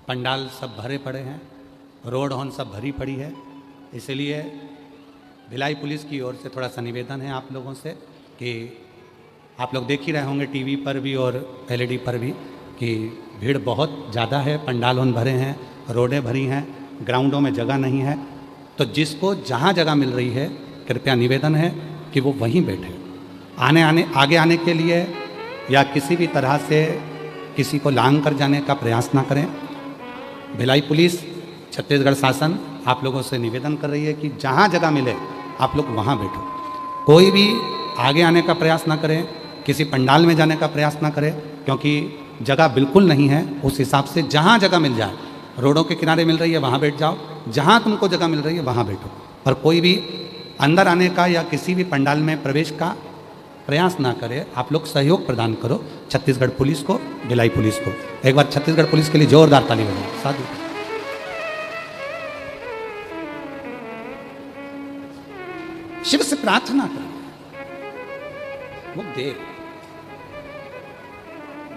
पंडाल सब भरे पड़े हैं, रोड हॉर्न सब भरी पड़ी है, इसलिए भिलाई पुलिस की ओर से थोड़ा सा निवेदन है आप लोगों से कि आप लोग देख ही रहे होंगे टीवी पर भी और एलईडी पर भी कि भीड़ बहुत ज़्यादा है, पंडाल हॉर्न भरे हैं, रोडें भरी हैं, ग्राउंडों में जगह नहीं है। तो जिसको जहाँ जगह मिल रही है कृपया निवेदन है कि वो वहीं बैठे। आगे आने के लिए या किसी भी तरह से किसी को लांग कर जाने का प्रयास ना करें। भिलाई पुलिस छत्तीसगढ़ शासन आप लोगों से निवेदन कर रही है कि जहाँ जगह मिले आप लोग वहाँ बैठो। कोई भी आगे आने का प्रयास ना करें, किसी पंडाल में जाने का प्रयास ना करें, क्योंकि जगह बिल्कुल नहीं है। उस हिसाब से जहाँ जगह मिल जाए, रोडों के किनारे मिल रही है वहाँ बैठ जाओ, जहाँ तुमको जगह मिल रही है वहाँ बैठो। पर कोई भी अंदर आने का या किसी भी पंडाल में प्रवेश का प्रयास ना करे। आप लोग सहयोग प्रदान करो छत्तीसगढ़ पुलिस को, भिलाई पुलिस को। एक बार छत्तीसगढ़ पुलिस के लिए जोरदार ताली बजाओ। साधु शिव से प्रार्थना करो, वो देव।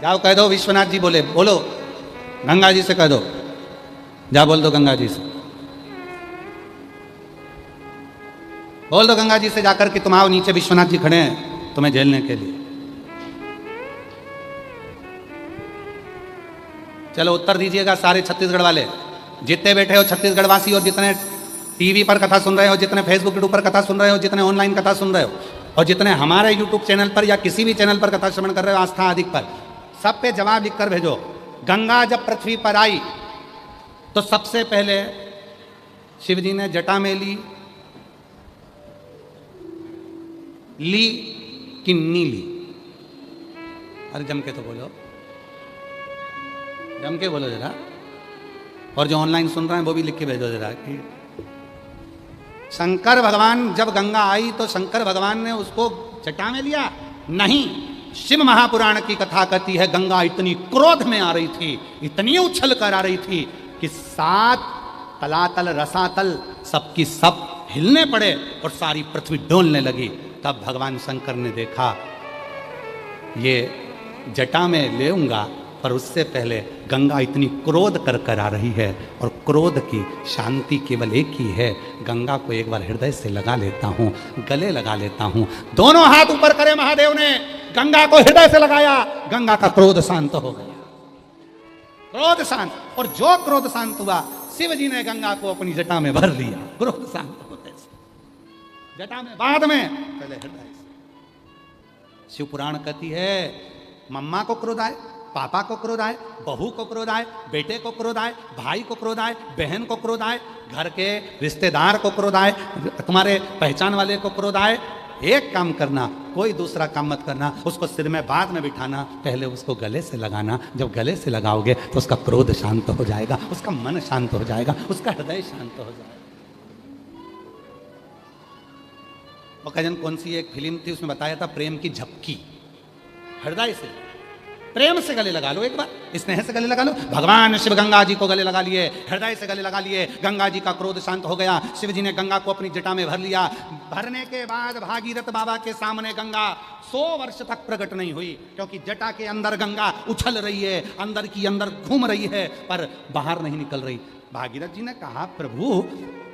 जाओ कह दो विश्वनाथ जी बोले, बोलो गंगा जी से कह दो, जा बोल दो गंगा जी से, बोल दो गंगा जी से जाकर कि तुम आओ नीचे, विश्वनाथ जी खड़े हैं तुम्हें झेलने के लिए। चलो उत्तर दीजिएगा सारे छत्तीसगढ़ वाले, जितने बैठे हो छत्तीसगढ़ वासी, और जितने टीवी पर कथा सुन रहे हो, जितने फेसबुक यूट्यूब पर कथा सुन रहे हो, जितने ऑनलाइन कथा सुन रहे हो, और जितने हमारे यूट्यूब चैनल पर या किसी भी चैनल पर कथा श्रवण कर रहे हो आस्था अधिक पर, सब पे जवाब लिखकर भेजो। गंगा जब पृथ्वी पर आई तो सबसे पहले शिव जी ने जटा में ली कि नीली? अरे जम के तो बोलो, जम के बोलो जरा। और जो ऑनलाइन सुन रहे हैं वो भी लिख के भेजो जरा कि शंकर भगवान जब गंगा आई तो शंकर भगवान ने उसको जटा में लिया? नहीं। शिव महापुराण की कथा कहती है गंगा इतनी क्रोध में आ रही थी, इतनी उछल कर आ रही थी कि 7 तलातल रसातल सबकी सब हिलने पड़े और सारी पृथ्वी डोलने लगी। तब भगवान शंकर ने देखा ये जटा में लेऊंगा, पर उससे पहले गंगा इतनी क्रोध कर कर आ रही है, और क्रोध की शांति केवल एक ही है। गंगा को एक बार हृदय से लगा लेता हूँ, गले लगा लेता हूँ। दोनों हाथ ऊपर करे महादेव ने, गंगा को हृदय से लगाया, गंगा का क्रोध शांत हो गया। क्रोध शांत, और जो क्रोध शांत हुआ शिव जी ने गंगा को अपनी जटा में भर लिया। क्रोध शांत होते जटा में, बाद में पहले हृदय से। शिव पुराण कहती है मम्मा को क्रोध आए, पापा को क्रोध आए, बहू को क्रोध आए, बेटे को क्रोध आए, भाई को क्रोध आए, बहन को क्रोध आए, घर के रिश्तेदार को क्रोध आए, तुम्हारे पहचान वाले को क्रोध आए, एक काम करना, कोई दूसरा काम मत करना, उसको सिर में बाद में बिठाना, पहले उसको गले से लगाना। जब गले से लगाओगे तो उसका क्रोध शांत हो जाएगा, उसका मन शांत हो जाएगा, उसका हृदय शांत हो जाएगा। और कजन कौन सी एक फिल्म थी, उसमें बताया था प्रेम की झपकी। हृदय से प्रेम से गले लगा लो, एक बार स्नेह से गले लगा लो। भगवान शिव गंगा जी को गले लगा लिए, हृदय से गले लगा लिए, गंगा जी का क्रोध शांत हो गया। शिव जी ने गंगा को अपनी जटा में भर लिया। भरने के बाद भागीरथ बाबा के सामने गंगा 100 वर्ष तक प्रकट नहीं हुई, क्योंकि जटा के अंदर गंगा उछल रही है, अंदर की अंदर घूम रही है, पर बाहर नहीं निकल रही। भागीरथ जी ने कहा, प्रभु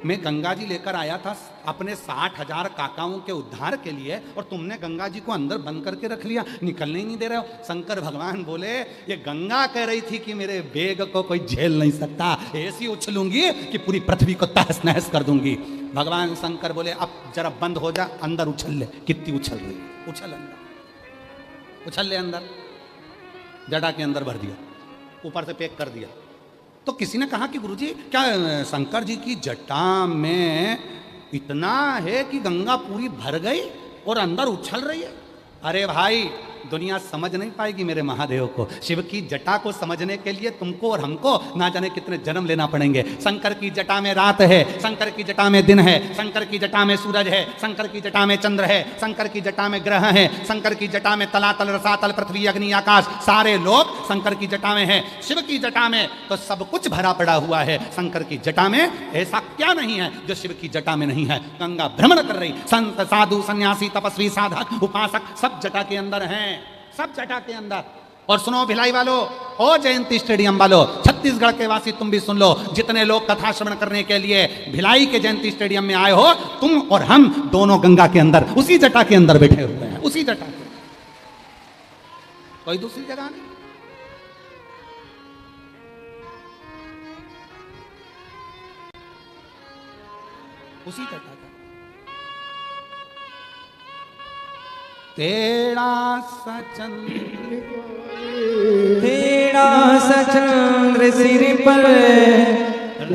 मैं गंगा जी लेकर आया था अपने 60,000 काकाओं के उद्धार के लिए, और तुमने गंगा जी को अंदर बंद करके रख लिया, निकलने ही नहीं दे रहे हो। शंकर भगवान बोले, ये गंगा कह रही थी कि मेरे वेग को कोई झेल नहीं सकता, ऐसी उछलूंगी कि पूरी पृथ्वी को तहस नहस कर दूंगी। भगवान शंकर बोले, अब जरा बंद हो जा, अंदर उछल ले। कितनी उछल रही, उछल अंदर, उछल ले अंदर। जटा के अंदर भर दिया, ऊपर से पैक कर दिया। तो किसी ने कहा कि गुरुजी क्या शंकर जी की जटा में इतना है कि गंगा पूरी भर गई और अंदर उछल रही है? अरे भाई, दुनिया समझ नहीं पाएगी मेरे महादेव को। शिव की जटा को समझने के लिए तुमको और हमको ना जाने कितने जन्म लेना पड़ेंगे। शंकर की जटा में रात है, शंकर की जटा में दिन है, शंकर की जटा में सूरज है, शंकर की जटा में चंद्र है, शंकर की जटा में ग्रह है, शंकर की जटा में तलातल रसातल पृथ्वी अग्नि आकाश सारे लोग शंकर की जटा में है। शिव की जटा में तो सब कुछ भरा पड़ा हुआ है, शंकर की जटा में ऐसा क्या नहीं है जो शिव की जटा में नहीं है। गंगा भ्रमण कर रही, संत साधु सन्यासी तपस्वी साधक उपासक सब जटा के अंदर हैं, सब जटा के अंदर। और सुनो भिलाई वालों, ओ जयंती स्टेडियम वालों, छत्तीसगढ़ के वासी तुम भी सुन लो, जितने लोग कथा श्रवण करने के लिए भिलाई के जयंती स्टेडियम में आए हो, तुम और हम दोनों गंगा के अंदर, उसी जटा के अंदर बैठे हुए हैं, उसी जटा के, कोई दूसरी जगह नहीं। उसी जटा का। तेरा सचंद्र, तेरा सचंद्र सिर पर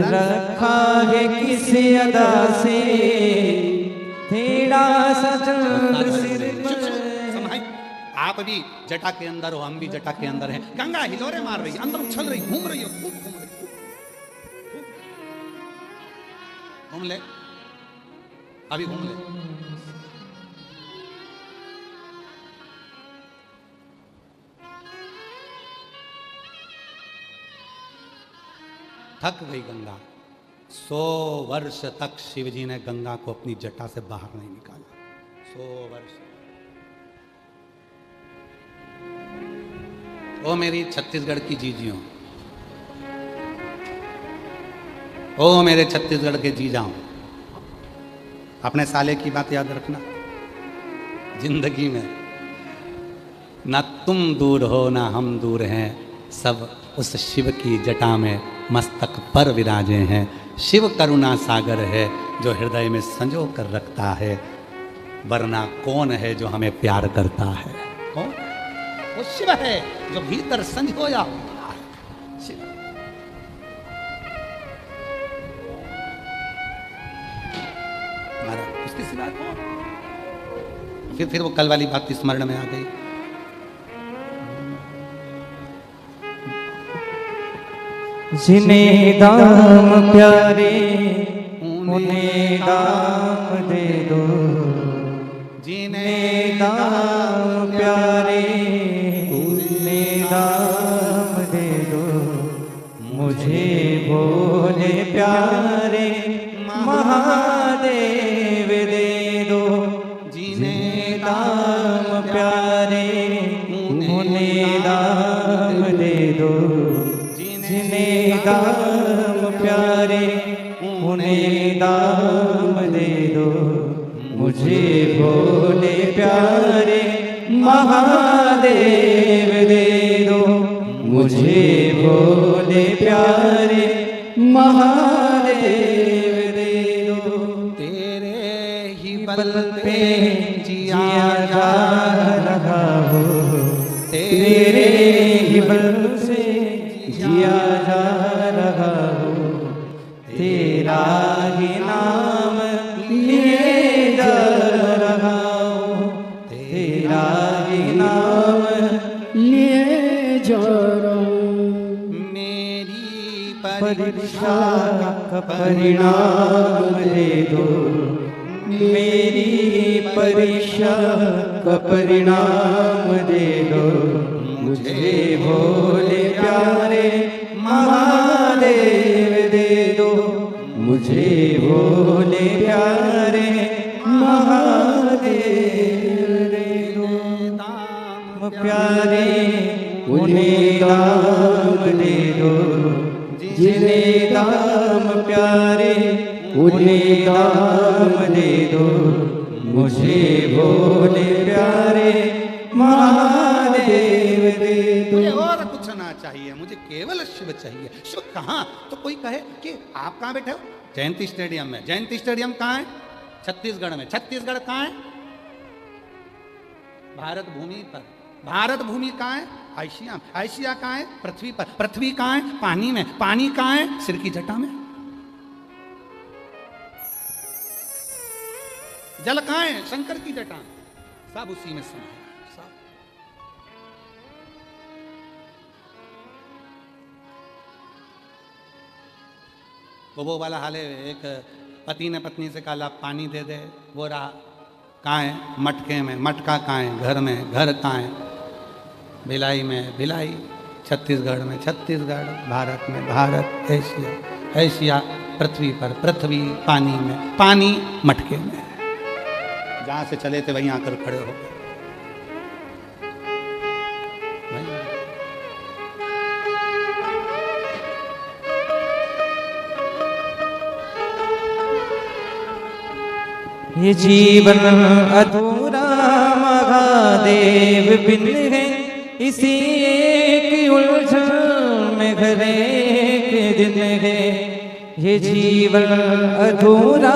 रखा है किस अदा से, तेरा सचंद्र सिर पर। आप भी जटा के अंदर हो, हम भी जटा के अंदर हैं। गंगा हिलोरे मार रही है, अंदर उछल रही, घूम रही हो, खूब घूम रही, घूम ले, अभी घूम ले। थक गई गंगा। 100 वर्ष तक शिवजी ने गंगा को अपनी जटा से बाहर नहीं निकाला। 100 वर्ष। ओ मेरी छत्तीसगढ़ की जीजियों, ओ मेरे छत्तीसगढ़ के जीजाओं, अपने साले की बात याद रखना। जिंदगी में ना तुम दूर हो ना हम दूर हैं, सब उस शिव की जटा में मस्तक पर विराजे हैं। शिव करुणा सागर है जो हृदय में संजो कर रखता है, वरना कौन है जो हमें प्यार करता है? कौन? वो शिव है जो भीतर संजोया हुआ है। शिव। उसके सिवा कौन? फिर वो कल वाली बात स्मरण में आ गई। जिन्हें दाम प्यारे उन्हें दाम दे दो, जिन्हें दाम प्यारे उन्हें दाम दे दो, मुझे भोले प्यारे महादेव दे दो। जिन्हें दाम प्यारे उन्हें दाम दे दो, जिन्हें दाम प्यारे उन्हें दाम दे दो, मुझे भोले प्यारे महादेव दे दो, मुझे भोले प्यारे महादेव दे दो। तेरे ही बल पे जिया जा रहा हो, तेरे ही बल से जिया जा रहा हो, तेरा ही नाम लिए जा रहा हो, तेरा ही नाम लिए जा रहा हूँ। मेरी परीक्षा का परिणाम दे दो, मेरी परीक्षा का परिणाम दे दो, मुझे भोले प्यारे महादेव दे दो, मुझे भोले प्यारे महादेव दे दो। दाम प्यारे उन्हें दाम दे दो, जिन्हें दाम प्यारे उन्हें दाम दे दो, मुझे भोले प्यारे महादेव दे दो। मुझे और कुछ ना चाहिए, मुझे केवल शिव चाहिए। शिव कहाँ? तो कोई कहे कि आप कहाँ बैठे हो? जयंती स्टेडियम में। जयंती स्टेडियम कहाँ है? छत्तीसगढ़ में। छत्तीसगढ़ कहाँ है? भारत भूमि पर। भारत भूमि कहाँ है? एशिया। एशिया कहाँ है? पृथ्वी पर। पृथ्वी कहाँ है? पानी में। पानी कहाँ है? सिर की जटा में। जल कहाँ है? शंकर की जटा में। सब उसी में समाया है, सब। वो वाला हाल है, एक पति ने पत्नी से कहा पानी दे दे, वो रहा कहाँ है? मटके में। मटका कहाँ है? घर में। घर कहाँ है? भिलाई में। भिलाई छत्तीसगढ़ में। छत्तीसगढ़ भारत में। भारत एशिया। एशिया पृथ्वी पर। पृथ्वी पानी में। पानी मटके में। जहाँ से चले थे वहीं आकर खड़े हो गए। ये जीवन अधूरा महादेव बिन है, इसी एक उलझन में घर एक दिन है। ये जीवन अधूरा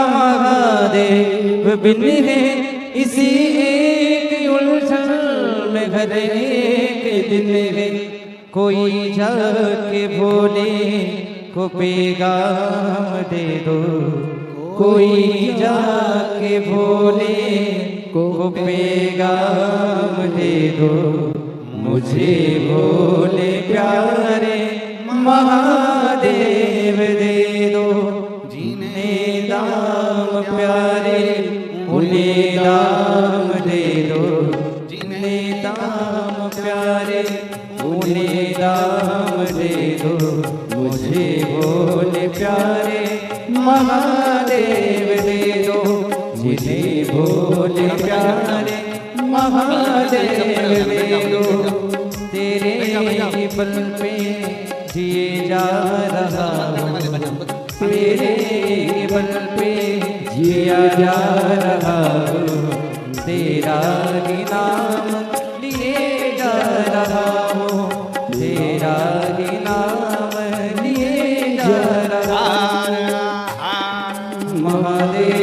महादेव बिन है, इसी एक उलझन में घर एक दिन है। कोई जाके भोले को पैगाम दे दो, कोई जाके भोले को पैगाम दे दो, मुझे भोले प्यारे महादेव दे दो। जिन्हें दाम प्यारे उन्हें दाम दे दो, जिन्हें दाम प्यारे उन्हें दाम दे दो, मुझे भोले प्यारे महादेव दे दो। जिन्हें भोले प्यारे महादेव दे दो। तेरे बल पे जिए जा रहा हूँ, तेरे बल पे जिया जा रहा हूँ, तेरा ही नाम लिए जा रहा हूँ, तेरा ही नाम लिए जा रहा हूँ। महादेव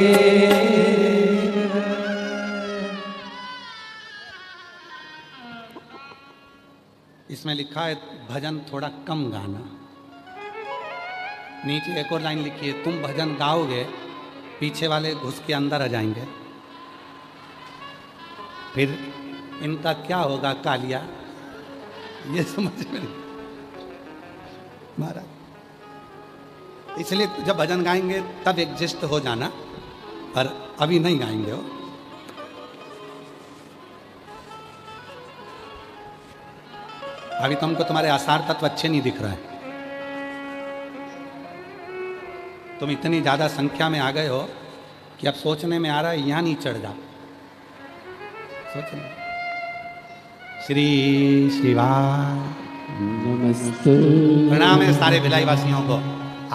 इसमें लिखा है भजन थोड़ा कम गाना। नीचे एक और लाइन लिखी है, तुम भजन गाओगे पीछे वाले घुस के अंदर आ जाएंगे, फिर इनका क्या होगा कालिया, ये समझ में नहीं महाराज। इसलिए जब भजन गाएंगे तब एग्जिस्ट हो जाना, पर अभी नहीं गाएंगे हो। अभी तो हमको तुम्हारे आसार तत्व अच्छे नहीं दिख रहे हैं। तुम इतनी ज्यादा संख्या में आ गए हो कि अब सोचने में आ रहा है यहां नहीं चढ़ जा। सोचने श्री शिवाय नमस्ते। प्रणाम है सारे भिलाई वासियों को।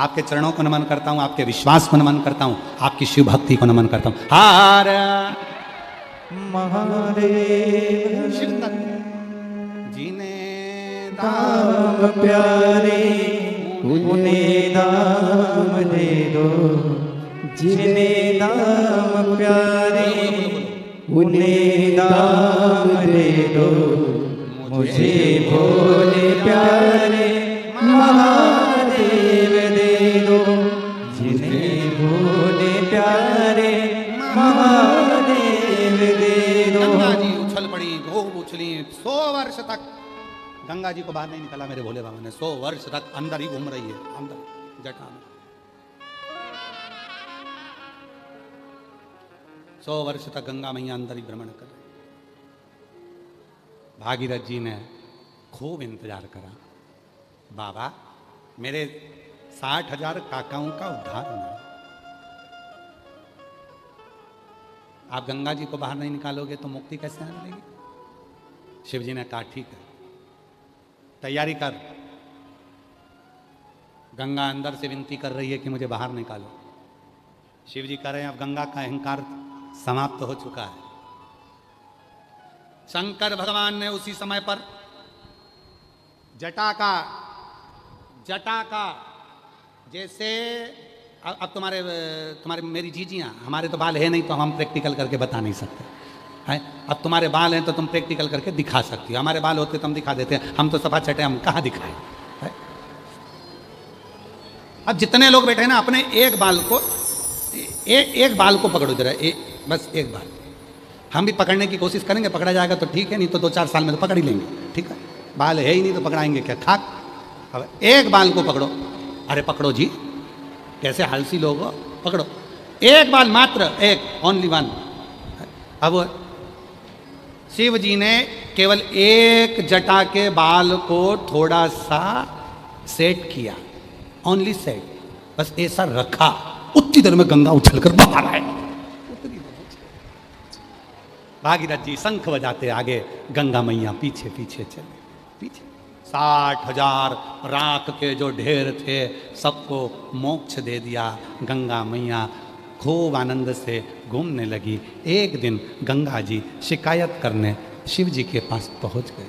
आपके चरणों को नमन करता हूं, आपके विश्वास को नमन करता हूं, आपकी शिव भक्ति को नमन करता हूं। हार महादेव शिव तत्व जिन्हें दाम प्यारे उन्हें दाम दे दो, जिन्हें दाम प्यारे उन्हें दाम दे दो, मुझे भोले प्यारे महादेव दे दो। जिन्हें भोले प्यारे महादेव दे दो। गंगा जी उछल पड़ी, खूब उछली 100 वर्ष तक। गंगा जी को बाहर नहीं निकाला मेरे भोले बाबा ने। 100 वर्ष तक अंदर ही घूम रही है, अंदर जटा में। 100 वर्ष तक गंगा मैया अंदर ही भ्रमण कर रही। भागीरथ जी ने खूब इंतजार करा, बाबा मेरे 60,000 काकाओं का उद्धार होना, आप गंगा जी को बाहर नहीं निकालोगे तो मुक्ति कैसे आने लगी। शिव जी ने कहा ठीक है, तैयारी कर। गंगा अंदर से विनती कर रही है कि मुझे बाहर निकालो। शिव जी कह रहे हैं अब गंगा का अहंकार समाप्त हो चुका है। शंकर भगवान ने उसी समय पर जटा का जैसे अब तुम्हारे मेरी जीजियाँ, हमारे तो बाल है नहीं तो हम प्रैक्टिकल करके बता नहीं सकते हैं। अब तुम्हारे बाल हैं तो तुम प्रैक्टिकल करके दिखा सकती हो, हमारे बाल होते तो हम दिखा देते हैं। हम तो सफा चटे, हम कहाँ दिखाएं है? अब जितने लोग बैठे हैं ना, अपने एक बाल को एक बाल को पकड़ो जरा, बस एक बाल। हम भी पकड़ने की कोशिश करेंगे, पकड़ा जाएगा तो ठीक है, नहीं तो 2-4 साल में तो पकड़ ही लेंगे। ठीक है, बाल है ही नहीं तो पकड़ाएंगे क्या, खाक। अब एक बाल को पकड़ो, अरे पकड़ो जी, कैसे आलसी लोग हो, पकड़ो एक बाल मात्र, एक, ओनली वन। अब शिव जी ने केवल एक जटा के बाल को थोड़ा सा सेट किया, ओनली सेट, बस ऐसा रखा, उतनी देर में गंगा उछलकर बाहर आए। भागीरथ जी शंख बजाते आगे, गंगा मैया पीछे पीछे चले, पीछे 60,000 राख के जो ढेर थे सबको मोक्ष दे दिया। गंगा मैया खूब आनंद से घूमने लगी। एक दिन गंगा जी शिकायत करने शिव जी के पास पहुंच गए,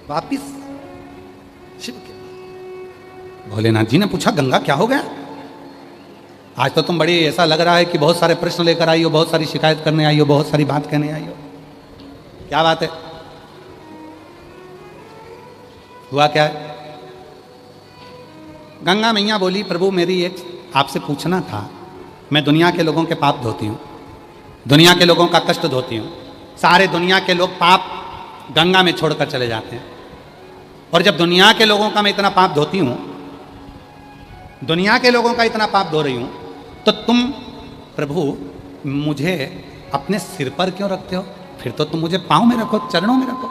वापिस शिव के पास। भोलेनाथ जी ने पूछा गंगा क्या हो गया, आज तो तुम बड़ी, ऐसा लग रहा है कि बहुत सारे प्रश्न लेकर आई हो, बहुत सारी शिकायत करने आई हो, बहुत सारी बात कहने आई हो, क्या बात है, हुआ क्या है? गंगा मैया बोली प्रभु मेरी एक आपसे पूछना था, मैं दुनिया के लोगों के पाप धोती हूँ, दुनिया के लोगों का कष्ट धोती हूँ। सारे दुनिया के लोग पाप गंगा में छोड़कर चले जाते हैं, और जब दुनिया के लोगों का मैं इतना पाप धोती हूँ, दुनिया के लोगों का इतना पाप धो रही हूँ, तो तुम प्रभु मुझे अपने सिर पर क्यों रखते हो? फिर तो तुम मुझे पाँव में रखो, चरणों में रखो,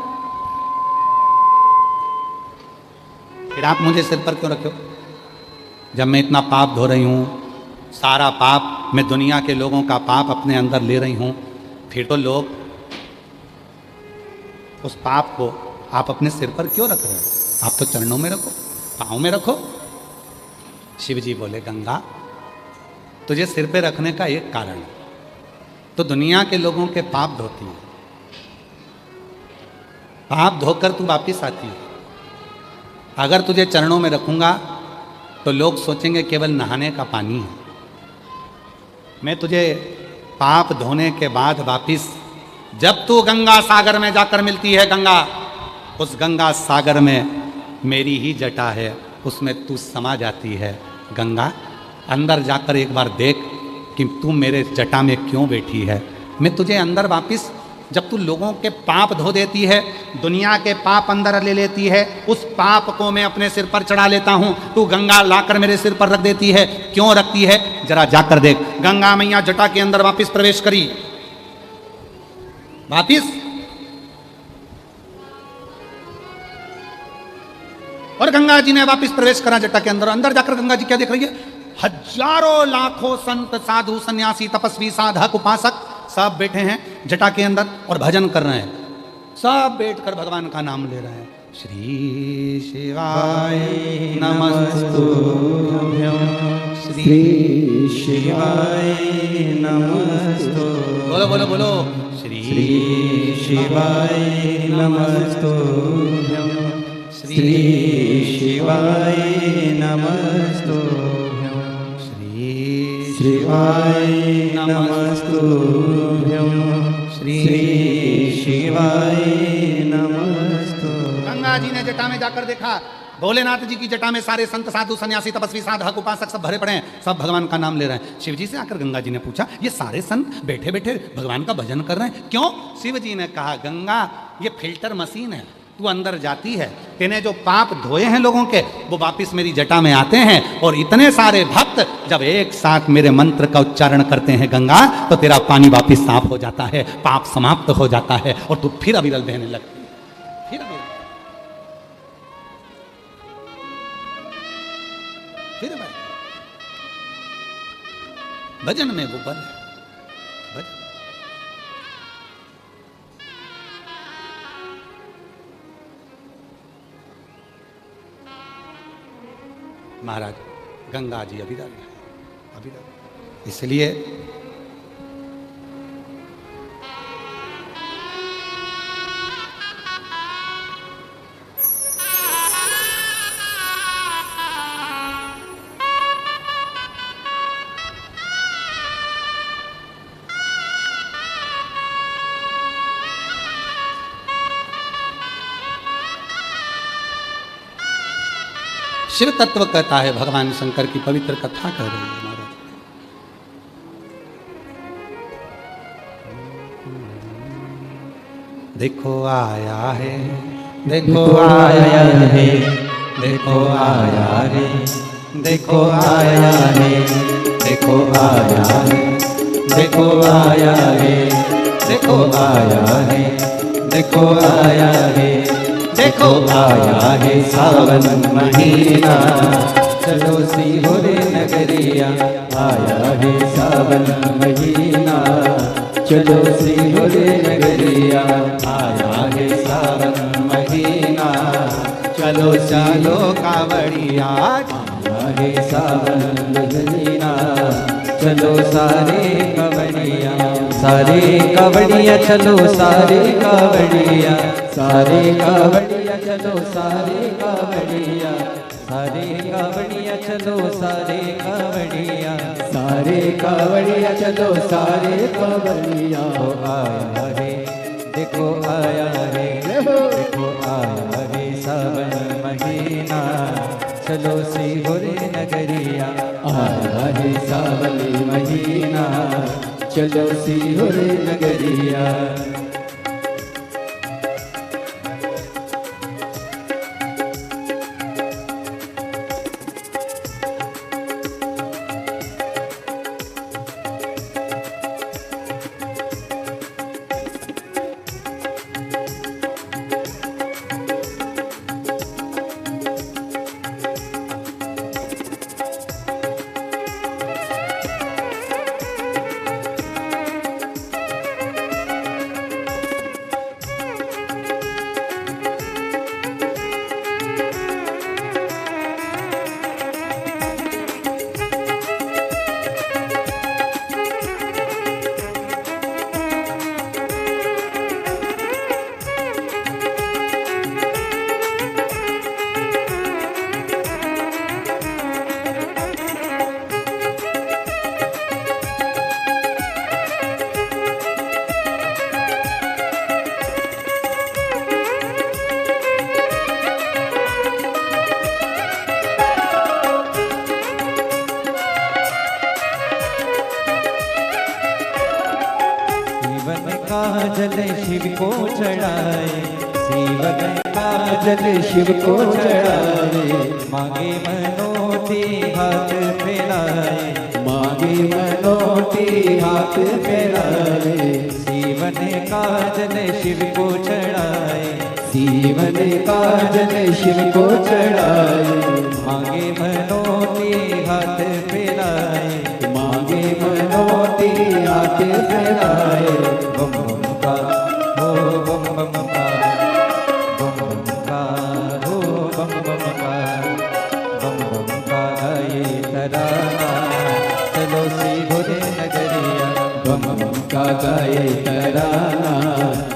फिर आप मुझे सिर पर क्यों रखे हो? जब मैं इतना पाप धो रही हूँ, सारा पाप, मैं दुनिया के लोगों का पाप अपने अंदर ले रही हूँ, फिर तो लोग उस पाप को आप अपने सिर पर क्यों रख रहे हो? आप तो चरणों में रखो, पाँव में रखो। शिव जी बोले गंगा तुझे सिर पे रखने का एक कारण, तो दुनिया के लोगों के पाप धोती है, पाप धोकर तू वापिस आती है। अगर तुझे चरणों में रखूंगा तो लोग सोचेंगे केवल नहाने का पानी है। मैं तुझे पाप धोने के बाद वापिस, जब तू गंगा सागर में जाकर मिलती है, गंगा, उस गंगा सागर में मेरी ही जटा है, उसमें तू समा जाती है। गंगा अंदर जाकर एक बार देख कि तू मेरे जटा में क्यों बैठी है। मैं तुझे अंदर वापिस, जब तू लोगों के पाप धो देती है, दुनिया के पाप अंदर ले लेती है, उस पाप को मैं अपने सिर पर चढ़ा लेता हूं, तू गंगा लाकर मेरे सिर पर रख देती है। क्यों रखती है जरा जाकर देख। गंगा मैया जटा के अंदर वापिस प्रवेश करी, वापिस, और गंगा जी ने वापिस प्रवेश करा जटा के अंदर। अंदर जाकर गंगा जी क्या देख रही है? हजारों लाखों संत साधु सन्यासी तपस्वी साधक उपासक सब बैठे हैं जटा के अंदर और भजन कर रहे हैं। सब बैठकर भगवान का नाम ले रहे हैं। श्री शिवाय नमस्तुभ्यं, श्री शिवाय नमस्तुभ्यं, बोलो बोलो बोलो, श्री शिवाय नमस्तुभ्यं, श्री शिवाय नमस्तुभ्यं, श्री शिवाय नमस्तुभ्यं, श्री शिवाय नमस्तुभ्यं। गंगा जी ने जटा में जाकर देखा, भोलेनाथ जी की जटा में सारे संत साधु सन्यासी तपस्वी साधक उपासक सब भरे पड़े हैं, सब भगवान का नाम ले रहे हैं। शिव जी से आकर गंगा जी ने पूछा, ये सारे संत बैठे बैठे भगवान का भजन कर रहे हैं क्यों? शिव जी ने कहा, गंगा ये फिल्टर मशीन है, तू अंदर जाती है, तेने जो पाप धोए हैं लोगों के वो वापिस मेरी जटा में आते हैं, और इतने सारे भक्त जब एक साथ मेरे मंत्र का उच्चारण करते हैं गंगा, तो तेरा पानी वापिस साफ हो जाता है, पाप समाप्त हो जाता है, और तू फिर अविरल बहने लगती है, फिर अविरल, फिर भजन में वो बल है। भजन महाराज गंगा जी अविरल है, अविरल। इसलिए शिव तत्व कहता है, भगवान शंकर की पवित्र कथा कह रही है महाराज। देखो आया है, देखो आया है, देखो आया है, देखो आया है, देखो आया है, देखो आया है, देखो आया है, देखो आया है, देखो आया है सावन महीना, चलो सीहोर नगरिया, आया है सावन महीना, चलो सीहोर नगरिया, आया है सावन महीना, चलो चलो कावड़िया, आया है सावन महीना, चलो सारे कावड़िया, सारे कावड़िया चलो सारे कावड़िया, सारे कावड़िया चलो सारे कावड़िया, सारे कावड़िया चलो सारे कावड़िया, सारे कावड़िया चलो सारे कावड़िया। देखो आया है, देखो आया है, देखो आया है सावन महीना, चलो सीहोर नगरिया, आया है सावन महीना, चलो सीहोर नगरिया। जल शिव को चढ़ाए, सीवन का जल शिव को चढ़ाए, मांगे मनोती हाथ फैलाए, मांगे मनोती हाथ फैलाए, सीवन का जल शिव को चढ़ाए, सीवन का जल शिव को चढ़ाए, मांगे मनोती हाथ फैलाए, मांगे मनोती हाथ फैलाए। बम बम का हो बम बम का, बम बम का हो बम बम का, बम बम का ये तराना, चलो सीहोर नगरिया, बम बम का गाए तराना,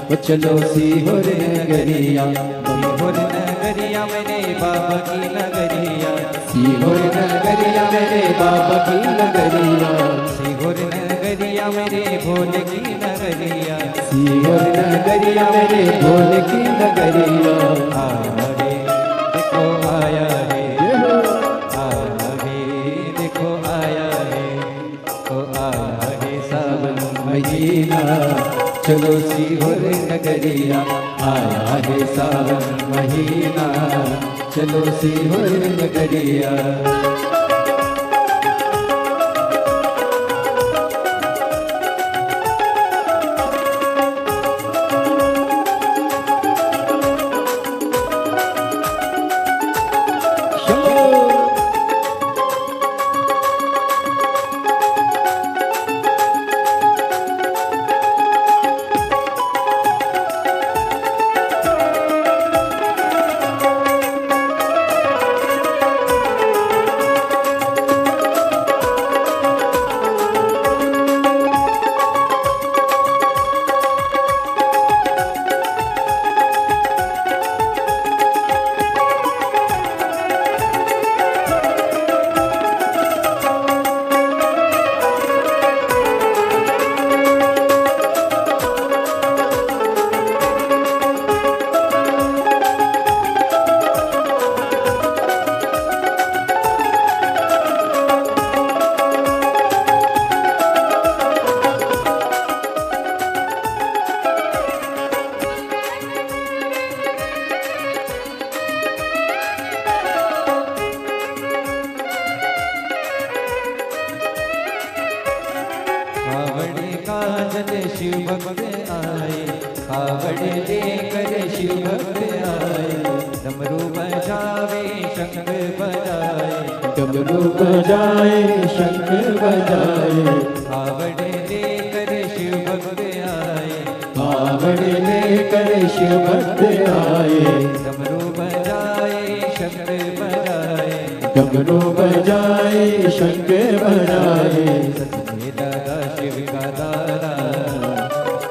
वो चलो सीहोर नगरिया। सीहोर नगरिया मेरे बाबा की नगरिया, सीहोर नगरिया मेरे बाबा की नगरिया, सीहोर नगरिया मेरे भोले की नगरिया, सीहोर नगरिया मेरे भोले की नगरिया। आया रे देखो आया रे, आया रे देखो आया रे, तो आया रे सावन महीना, चलो सीहोर नगरिया, आया है सावन महीना, चलो सीहोर नगरिया। कावड़े का जल शिव भक्त आए, कावड़े लेकर शिव भक्त आए, डमरू बजावे शंख बजाए, डमरू बजाए शंख बजाए, कावड़े लेकर शिव भक्त आए, कावड़े लेकर शिव भक्त आए, डमरू बजाए शंख बजाए, डमरू बजाए शंख बजाए, सजने लगा शिव का द्वारा,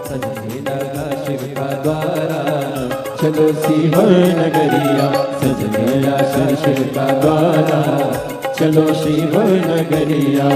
सजने लगा शिव का द्वारा, चलो सीहोर नगरिया सजने आशा शिव का द्वारा, चलो सीहोर नगरिया।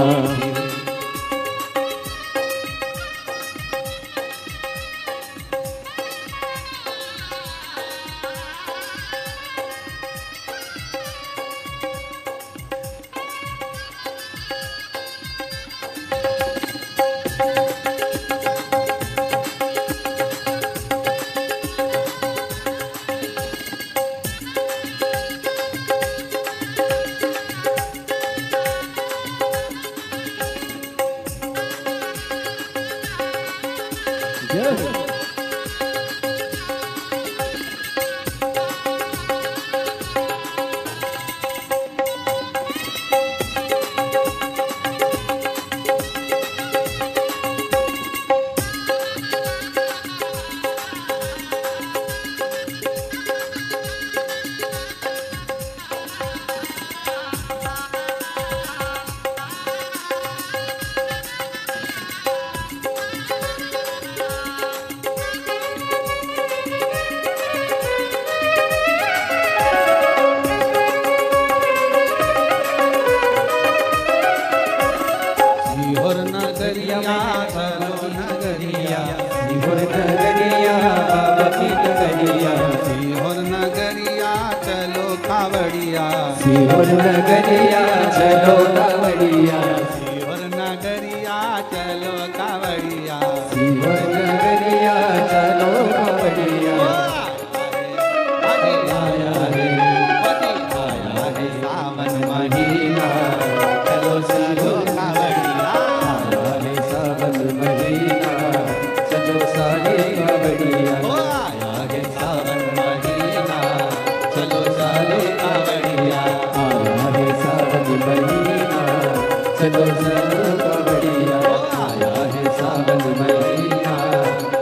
सीहोर नगरिया चलो नगरिया, सीहोर नगरिया बाबा की नगरिया, सीहोर नगरिया चलो कावड़िया, सीहोर नगरिया चलो कावड़िया, सीहोर नगरिया चलो कावड़िया, सीहोर नगरिया चलो कावड़िया। आया रे आया रे सावन महीना, चलो चलो कावड़िया, आया रे सावन महीना, चलो सारे कावड़िया, आया रे सावन महीना, चलो सारे कावड़िया, आया है सावन महीना चलो चलो कावड़िया, आया है सावन महीना,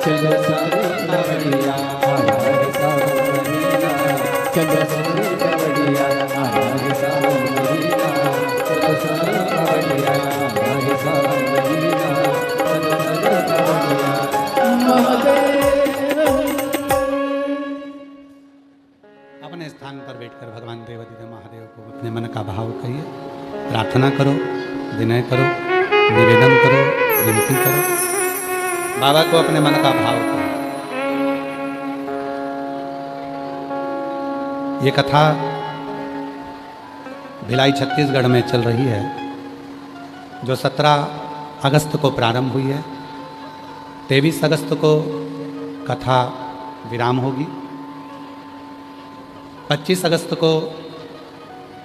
चलो सारे कावड़िया, आया है सावन महीना, चलो सारे कावड़िया, आया है सावन महीना, चलो सारे कावड़िया, आया है सावन महीना, चलो सारे कावड़िया। अपने स्थान पर बैठकर भगवान देवादिदेव महादेव को अपने मन का भाव कहिए, प्रार्थना करो, विनय करो, निवेदन करो, विनती करो, बाबा को अपने मन का भाव करो। ये कथा भिलाई छत्तीसगढ़ में चल रही है, जो 17 अगस्त को प्रारंभ हुई है। 23 अगस्त को कथा विराम होगी। 25 अगस्त को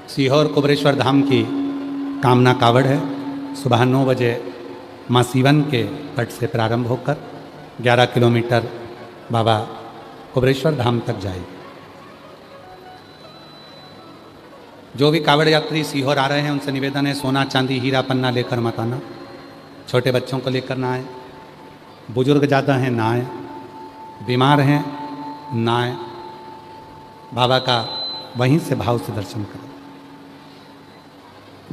सीहोर कुबरेश्वर धाम की कामना कावड़ है। सुबह 9 बजे माँ सीवन के तट से प्रारंभ होकर 11 किलोमीटर बाबा कुबरेश्वर धाम तक जाएगी। जो भी कावड़ यात्री सीहोर आ रहे हैं उनसे निवेदन है, सोना चांदी हीरा पन्ना लेकर मत आना। छोटे बच्चों को लेकर ना आए, बुजुर्ग ज़्यादा हैं ना आए, बीमार हैं ना आए। बाबा का वहीं से भाव से दर्शन करें।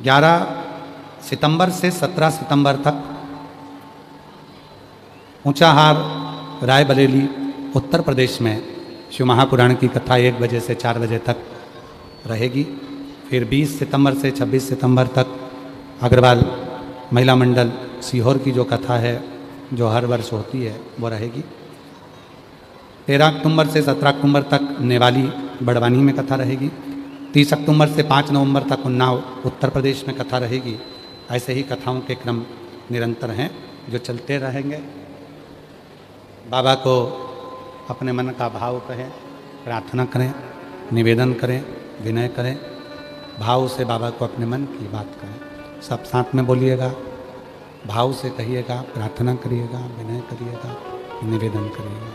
11 सितंबर से 17 सितंबर तक ऊंचाहार रायबरेली उत्तर प्रदेश में शिव महापुराण की कथा 1 बजे से 4 बजे तक रहेगी। फिर 20 सितंबर से 26 सितंबर तक अग्रवाल महिला मंडल सीहोर की जो कथा है, जो हर वर्ष होती है, वो रहेगी। 13 अक्टूबर से 17 अक्टूबर तक नेवाली बड़वानी में कथा रहेगी। 30 अक्टूबर से 5 नवंबर तक उन्नाव उत्तर प्रदेश में कथा रहेगी। ऐसे ही कथाओं के क्रम निरंतर हैं जो चलते रहेंगे। बाबा को अपने मन का भाव कहें, प्रार्थना करें, निवेदन करें, विनय करें, भाव से बाबा को अपने मन की बात करें। सब साथ में बोलिएगा, भाव से कहिएगा, प्रार्थना करिएगा, विनय करिएगा, निवेदन करिएगा।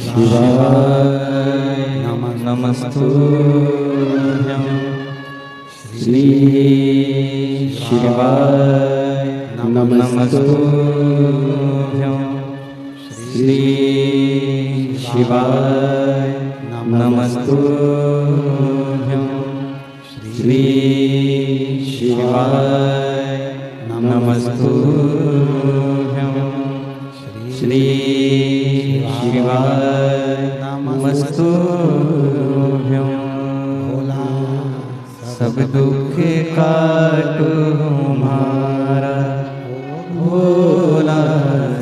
शिवाय नमस्तुभ्यं श्री शिवाय नमस्तुभ्यं श्री शिवाय नमस्तुभ्यं श्री शिवाय नमस्तुभ्यं श्री शिवाय नमस्तुभ्यं। भोला सब दुख काटो हमारा, भोला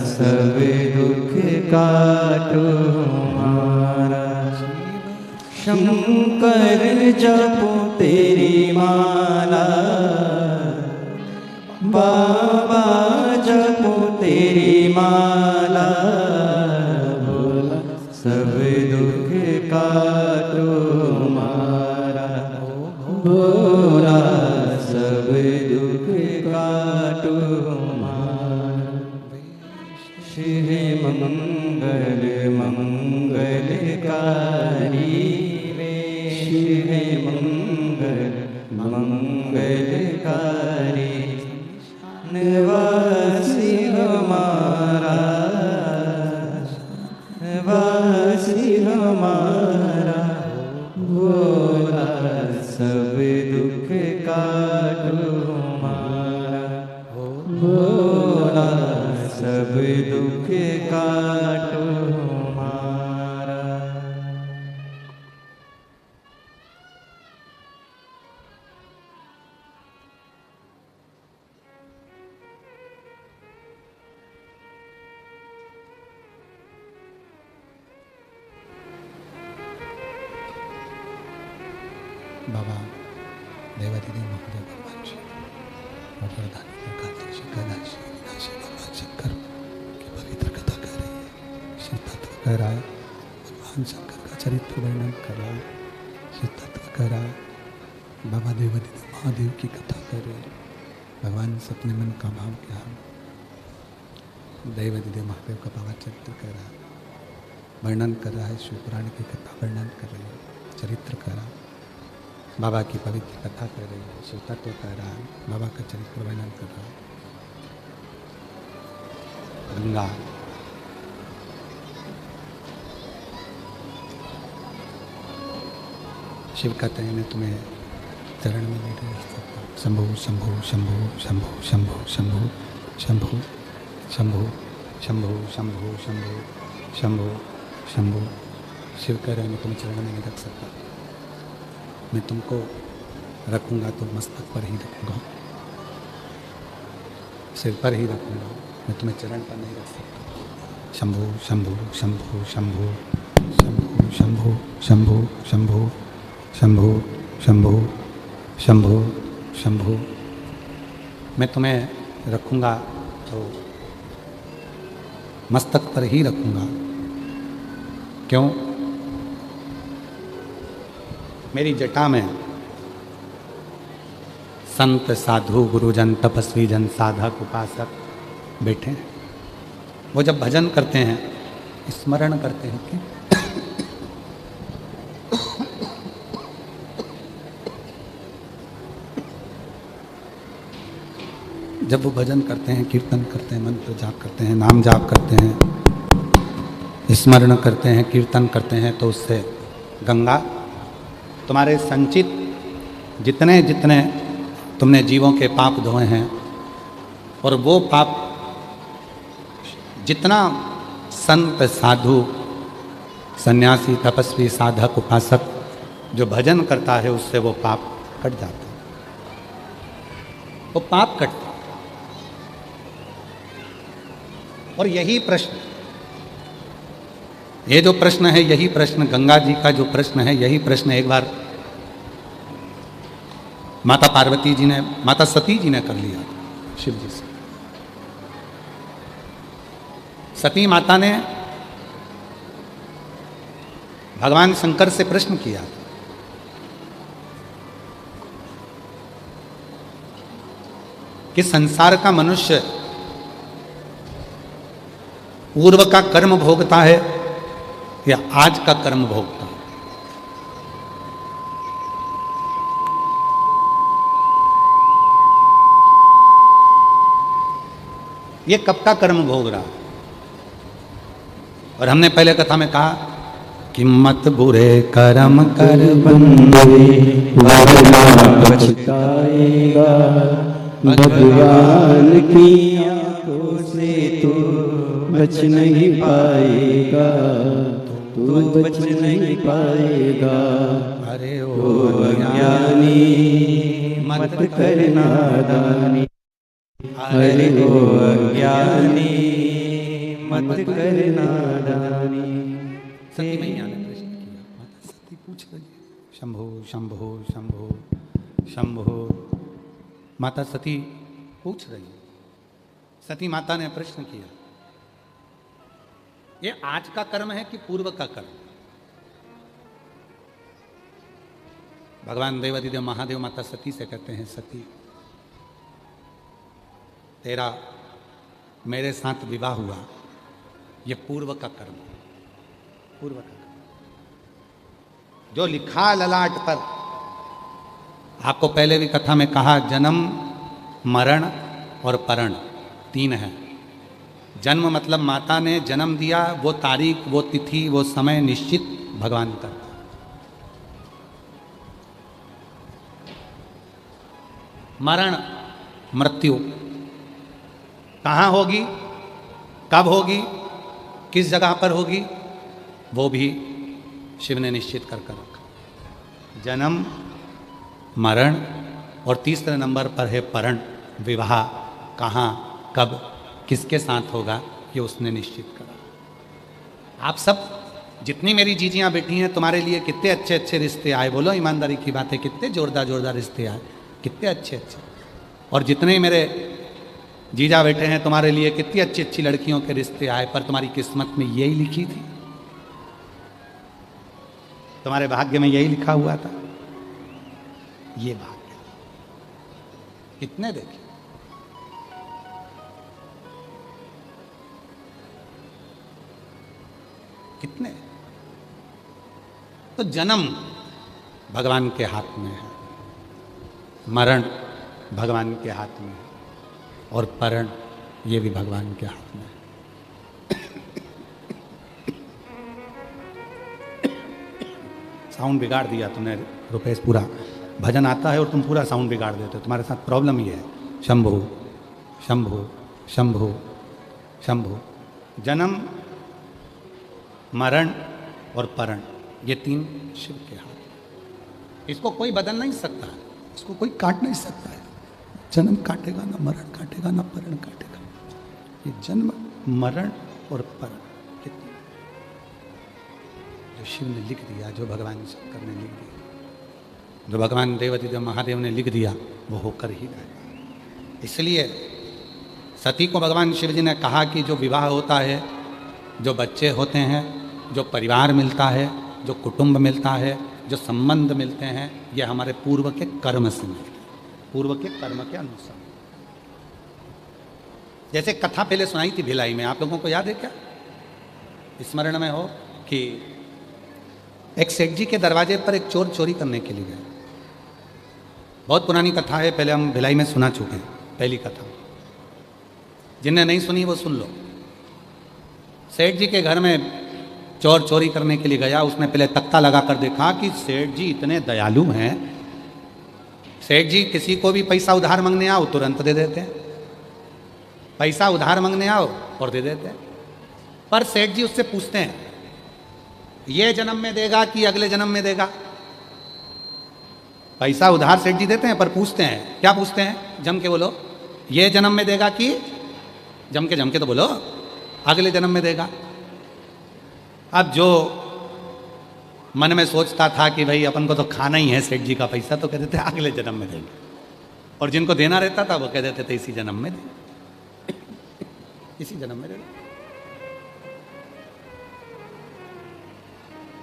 सब दुख काटो हमारा। शंकर जपो तेरी माला, बाबा जपो तेरी माला, भोला सब दुख काटो हमारा, भोला सब दुख काटो हमारा। शिव मंगल मंगलकारी वे, शिव मंगल मंगलकारी। निवासी हमारा, निवासी हमारा, भोला सब दुख काटो हमारा, भोला सब दुख काटो हमारा। बाबा देवादिदेव महादेव भगवान श्री और प्रधान एकादशी कदाशी विनाशी भगवान शंकर की पवित्र कथा कर रही है। शिव तत्व कह रहा है, भगवान शंकर का चरित्र वर्णन कर रहा है। शिव तत्व कह रहा है, बाबा देवादिदेव महादेव की कथा कर रहे हैं। भगवान से अपने मन का भाव क्या है, देवादिदेव महादेव का बाबा चरित्र कर रहा है, वर्णन कर रहा है। शिव पुराण की कथा वर्णन कर रही है, चरित्र कर रहा है, बाबा की पवित्र कथा कर रही है। शिव तत्व कह रहा है, बाबा का चरित्र वर्णन कर रहा है। गंगा शिव कहते हैं, मैं तुम्हें चरण में नहीं रह सकता। शंभु शंभु शंभु शंभु शंभु शंभु शंभु शंभु शंभु शंभु शंभु शंभु शंभु। शिव कह रहे हैं, मैं तुम्हें चरण में नहीं रख सकता। मैं तुमको रखूँगा तो मस्तक पर ही रखूँगा, सिर पर ही रखूँगा, मैं तुम्हें चरण पर नहीं रख सकता। शंभु शंभु शंभु शंभु शंभु शंभु शंभु शंभु शंभु शंभु शंभु शंभु। मैं तुम्हें रखूँगा तो मस्तक पर ही रखूँगा। क्यों? मेरी जटा में संत साधु गुरुजन तपस्वी जन साधक उपासक बैठे हैं। वो जब भजन करते हैं, स्मरण करते हैं कि जब वो भजन करते हैं, कीर्तन करते हैं, मंत्र जाप करते हैं, नाम जाप करते हैं, स्मरण करते हैं, कीर्तन करते हैं, तो उससे गंगा तुम्हारे संचित जितने जितने तुमने जीवों के पाप धोए हैं, और वो पाप जितना संत साधु सन्यासी तपस्वी साधक उपासक जो भजन करता है उससे वो पाप कट जाता है, वो पाप कटता है। और यही प्रश्न, ये जो प्रश्न है, यही प्रश्न गंगा जी का जो प्रश्न है, यही प्रश्न एक बार माता पार्वती जी ने, माता सती जी ने कर लिया शिव जी से। सती माता ने भगवान शंकर से प्रश्न किया कि संसार का मनुष्य पूर्व का कर्म भोगता है या आज का कर्म भोगता है? ये कब का कर्म भोग रहा है? और हमने पहले कथा में कहा कि मत बुरे कर्म कर बंदे वरना पछताएगा, भगवान की आंखों से तू बच नहीं पाएगा, तू बच नहीं पाएगा। अरे ओ अज्ञानी मत कर नादानी, अरे ओ अज्ञानी मत कर नादानी। सती मैया ने प्रश्न किया, माता सती पूछ रही है, शंभो शंभो शंभो शंभो। माता सती पूछ रही है, सती माता ने प्रश्न किया, ये आज का कर्म है कि पूर्व का कर्म? भगवान देवादिदेव महादेव माता सती से कहते हैं, सती तेरा मेरे साथ विवाह हुआ, ये पूर्व का कर्म, पूर्व का कर्म जो लिखा ललाट पर। आपको पहले भी कथा में कहा, जन्म मरण और परण तीन है। जन्म मतलब माता ने जन्म दिया, वो तारीख, वो तिथि, वो समय निश्चित भगवान का। मरण मृत्यु कहाँ होगी, कब होगी, किस जगह पर होगी, वो भी शिव ने निश्चित कर रखा। जन्म मरण और तीसरे नंबर पर है परण, विवाह कहाँ कब किसके साथ होगा, ये उसने निश्चित करा। आप सब जितनी मेरी जीजियाँ बैठी हैं, तुम्हारे लिए कितने अच्छे अच्छे रिश्ते आए, बोलो ईमानदारी की बात है, कितने जोरदार जोरदार रिश्ते आए, कितने अच्छे अच्छे। और जितने मेरे जीजा बैठे हैं, तुम्हारे लिए कितनी अच्छी अच्छी लड़कियों के रिश्ते आए, पर तुम्हारी किस्मत में यही लिखी थी, तुम्हारे भाग्य में यही लिखा हुआ था। ये भाग्य कितने देखे, कितने। तो जन्म भगवान के हाथ में है, मरण भगवान के हाथ में है, और परण ये भी भगवान के हाथ में है। साउंड बिगाड़ दिया तुमने रुपेश, पूरा भजन आता है और तुम पूरा साउंड बिगाड़ देते हो, तुम्हारे साथ प्रॉब्लम ये है। शंभु शंभु शंभु शंभु। जन्म मरण और परण ये तीन शिव के हाथ। इसको कोई बदल नहीं सकता, इसको कोई काट नहीं सकता है। जन्म काटेगा ना मरण काटेगा ना परण काटेगा। ये जन्म मरण और परण ये तीन जो शिव ने लिख दिया, जो भगवान शंकर ने लिख दिया, जो भगवान देवादिदेव महादेव ने लिख दिया, वो होकर ही रहेगा। इसलिए सती को भगवान शिव जी ने कहा कि जो विवाह होता है, जो बच्चे होते हैं, जो परिवार मिलता है, जो कुटुंब मिलता है, जो संबंध मिलते हैं, ये हमारे पूर्व के कर्म से मिलते हैं, पूर्व के कर्म के अनुसार। जैसे कथा पहले सुनाई थी भिलाई में, आप लोगों को याद है क्या, स्मरण में हो कि एक सेठ जी के दरवाजे पर एक चोर चोरी करने के लिए गए। बहुत पुरानी कथा है, पहले हम भिलाई में सुना चुके हैं, पहली कथा। जिनने नहीं सुनी वो सुन लो। सेठ जी के घर में चोर चोरी करने के लिए गया। उसने पहले तख्ता लगा कर देखा कि सेठ जी इतने दयालु हैं सेठ जी किसी को भी पैसा उधार मांगने आओ तुरंत दे देते हैं, पैसा उधार मांगने आओ और दे देते हैं। पर सेठ जी उससे पूछते हैं ये जन्म में देगा कि अगले जन्म में देगा। पैसा उधार सेठ जी देते हैं पर पूछते हैं, क्या पूछते हैं? जम के बोलो, ये जन्म में देगा कि, जम के तो बोलो, अगले जन्म में देगा। अब जो मन में सोचता था कि भाई अपन को तो खाना ही है सेठ जी का पैसा, तो कह देते अगले जन्म में देंगे, और जिनको देना रहता था वो कह देते थे इसी जन्म में दे, इसी जन्म में दे।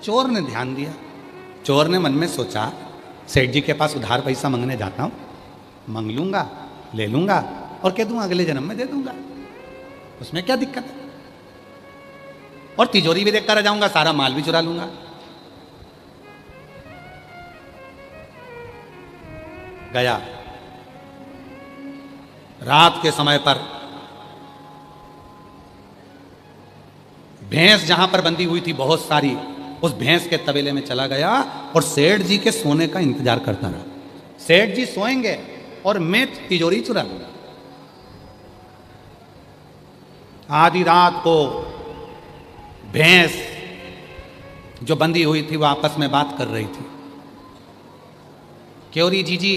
चोर ने ध्यान दिया, चोर ने मन में सोचा सेठ जी के पास उधार पैसा मांगने जाता हूं, मांग लूंगा, ले लूंगा और कह दूंगा अगले जन्म में दे दूंगा, उसमें क्या दिक्कत है, और तिजोरी भी देख कर आ जाऊंगा, सारा माल भी चुरा लूंगा। गया, रात के समय पर भैंस जहां पर बंधी हुई थी बहुत सारी, उस भैंस के तबेले में चला गया और सेठ जी के सोने का इंतजार करता रहा। सेठ जी सोएंगे और मैं तिजोरी चुरा लूंगा। आधी रात को भैंस जो बंधी हुई थी वो आपस में बात कर रही थी, क्योरी जीजी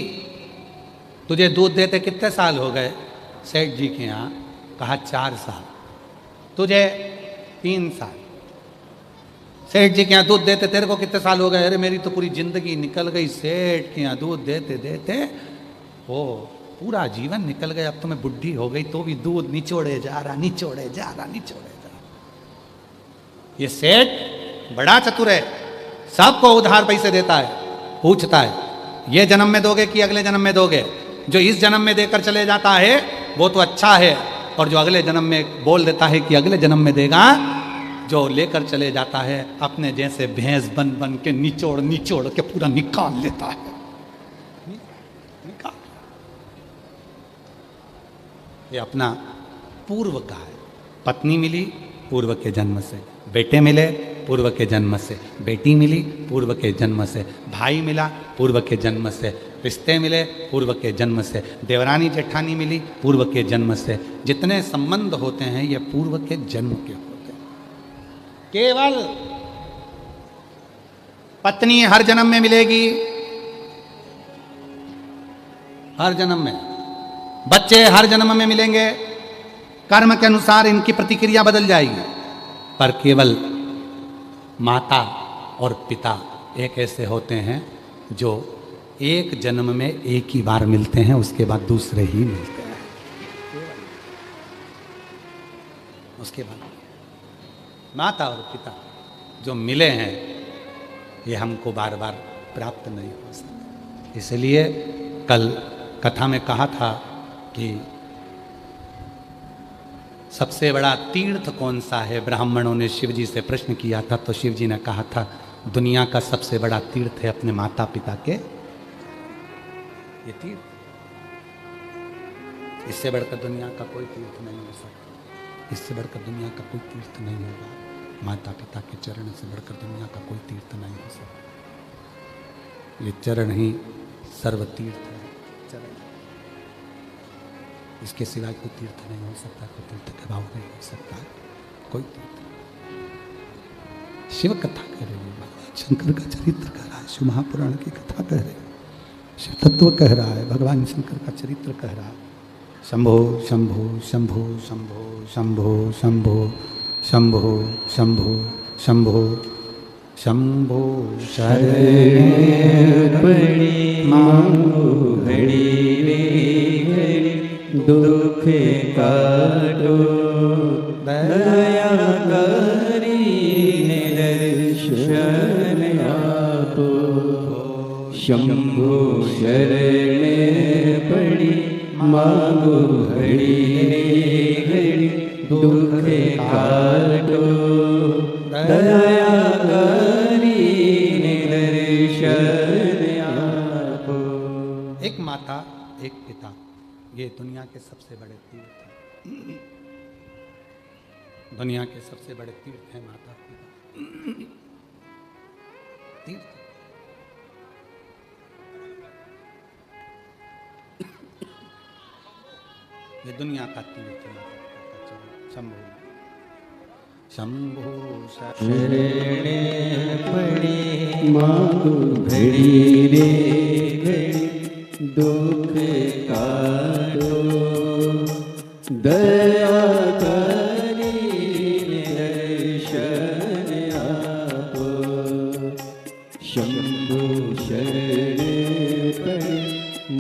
तुझे दूध देते कितने साल हो गए? सेठ जी के यहाँ कहा 4 साल। तुझे 3 साल। सेठ जी के यहाँ दूध देते तेरे को कितने साल हो गए? अरे मेरी तो पूरी जिंदगी निकल गई सेठ के यहाँ दूध देते देते, ओ पूरा जीवन निकल गया, अब तो मैं बुढ़ी हो गई तो भी दूध निचोड़े जा रहा, निचोड़े जा रहा, निचोड़े जा रहा। ये सेठ बड़ा चतुर है, सबको उधार पैसे देता है, पूछता है ये जन्म में दोगे कि अगले जन्म में दोगे? जो इस जन्म में देकर चले जाता है वो तो अच्छा है, और जो अगले जन्म में बोल देता है कि अगले जन्म में देगा, जो लेकर चले जाता है अपने जैसे भैंस बन बन के निचोड़ निचोड़ के पूरा निकाल लेता है, निकाल। ये अपना पूर्व का है। पत्नी मिली पूर्व के जन्म से, बेटे मिले पूर्व के जन्म से, बेटी मिली पूर्व के जन्म से, भाई मिला पूर्व के जन्म से, रिश्ते मिले पूर्व के जन्म से, देवरानी जेठानी मिली पूर्व के जन्म से। जितने संबंध होते हैं ये पूर्व के जन्म के होते हैं। केवल पत्नी हर जन्म में मिलेगी, हर जन्म में, बच्चे हर जन्म में मिलेंगे, कर्म के अनुसार इनकी प्रतिक्रिया बदल जाएगी, पर केवल माता और पिता एक ऐसे होते हैं जो एक जन्म में एक ही बार मिलते हैं, उसके बाद दूसरे ही मिलते हैं, उसके बाद माता और पिता जो मिले हैं ये हमको बार बार प्राप्त नहीं हो सकते। इसलिए कल कथा में कहा था कि सबसे बड़ा तीर्थ कौन सा है? ब्राह्मणों ने शिव जी से प्रश्न किया था, तो शिव जी ने कहा था दुनिया का सबसे बड़ा तीर्थ है अपने माता पिता के ये तीर्थ, इससे बढ़कर दुनिया का कोई तीर्थ नहीं हो सकता, इससे बढ़कर दुनिया का कोई तीर्थ नहीं होगा। माता पिता के चरण से बढ़कर दुनिया का कोई तीर्थ नहीं हो सकता। ये चरण ही सर्व तीर्थ है, चरण, इसके सिवाय कोई तीर्थ नहीं हो सकता, कोई तीर्थ का भाव नहीं हो सकता, कोई तीर्थ। शिव कथा कह रहे हैं, भगवान शंकर का चरित्र कह रहा है, शिव महापुराण की कथा कह रहे हैं, शिव तत्व कह रहा है, भगवान शंकर का चरित्र कह रहा है। शंभो शंभो शंभो शंभो शंभो शंभो शंभो शंभो शंभो शंभो शरण पड़ी मांगो घड़ी रे घड़ी, दुख काटो दया करी दर्शन आपो। शंभो शरण पड़ी मांगो घड़ी रे घड़ी, दुख काटो दया करी दर्शन आपो। एक माता एक पिता, ये दुनिया के सबसे बड़े तीर्थ हैं। दुनिया के सबसे बड़े तीर्थ हैं माता पिता, तीर्थ। ये दुनिया का तीर्थ है। शंभु शंभु शरणे पड़ी मांगो घड़ी रे घड़ी दुख काटो दया करी दर्शन आपो शंभु शरण पड़े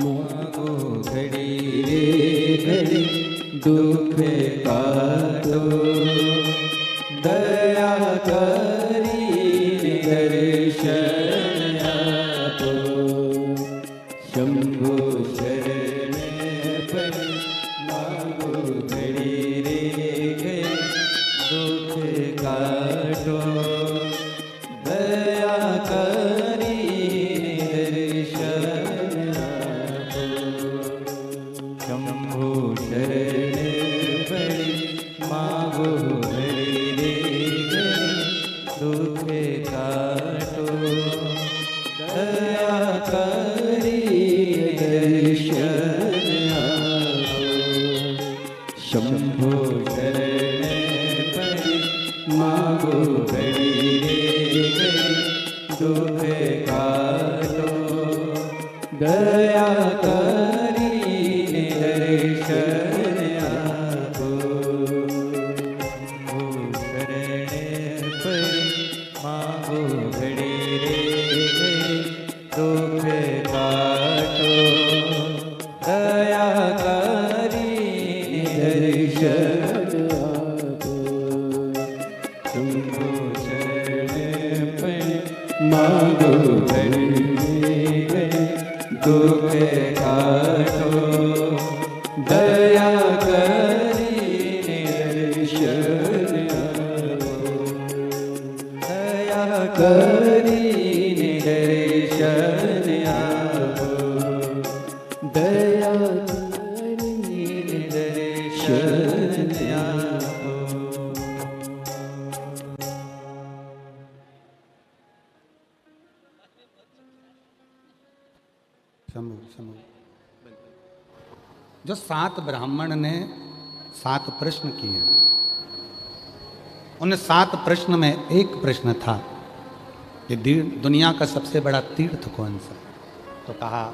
मांगो घड़ी रे घड़ी दुख काटो दया करी दर्शन आपो शंभु शरण पड़े मांगो घड़ी रे घड़ी दुख काटो दया करी दर्शन आपो शंभु शरण पड़ी मांगो घड़ी रे घड़ी दुख काटो दया करी दर्शन आपो शंभु शरण पड़ी मांगो घड़ी रे घड़ी दुख काटो दया करी दर्शन आपो शंभु शरण पड़ी मांगो घड़ी रे घड़ी दुख काटो दया करी दर्शन आपो शंभु शरण पड़े मांगो घड़ी रे दुख काटो दया करी दर्शन आपो दया करी दर्शन आपो दया करी दर्शन आपो शंभु शंभु जो 7 ब्राह्मण ने 7 प्रश्न किए, उन 7 प्रश्न में एक प्रश्न था कि दुनिया का सबसे बड़ा तीर्थ कौन सा? तो कहा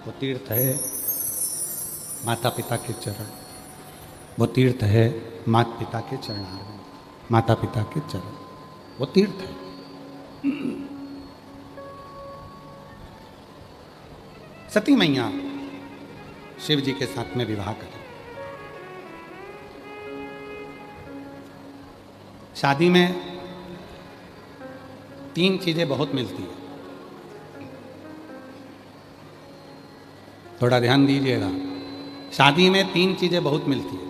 वो तीर्थ है माता पिता के चरण, वो तीर्थ है माता पिता के चरणारविंद, माता पिता के चरण, वो तीर्थ है। सती मैया शिव जी के साथ में विवाह करें। शादी में 3 चीजें बहुत मिलती है, थोड़ा ध्यान दीजिएगा। शादी में 3 चीजें बहुत मिलती है।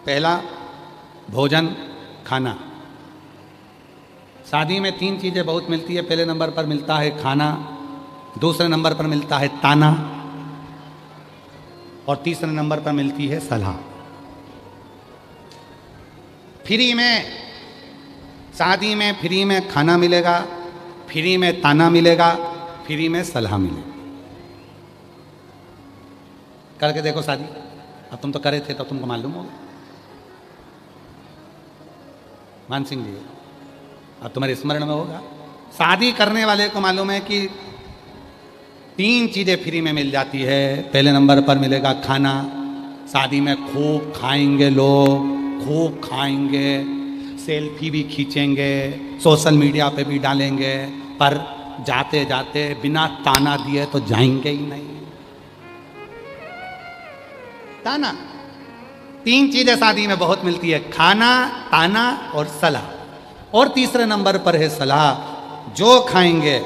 पहला भोजन खाना। शादी में 3 चीजें बहुत मिलती है। पहले नंबर पर मिलता है खाना, दूसरे नंबर पर मिलता है ताना, और तीसरे नंबर पर मिलती है सलाह। फ्री में, शादी में फ्री में खाना मिलेगा, फ्री में ताना मिलेगा, फ्री में सलाह मिलेगी। करके देखो शादी। अब तुम तो करे थे तो तुमको मालूम होगा। मान सिंह जी, अब तुम्हारे स्मरण में होगा। शादी करने वाले को मालूम है कि 3 चीजें फ्री में मिल जाती है। पहले नंबर पर मिलेगा खाना। शादी में खूब खाएंगे लोग, खूब खाएंगे, सेल्फी भी खींचेंगे, सोशल मीडिया पे भी डालेंगे, पर जाते जाते बिना ताना दिए तो जाएंगे ही नहीं। ताना। 3 चीजें शादी में बहुत मिलती है, खाना, ताना और सलाह। और तीसरे नंबर पर है सलाह। जो खाएंगे,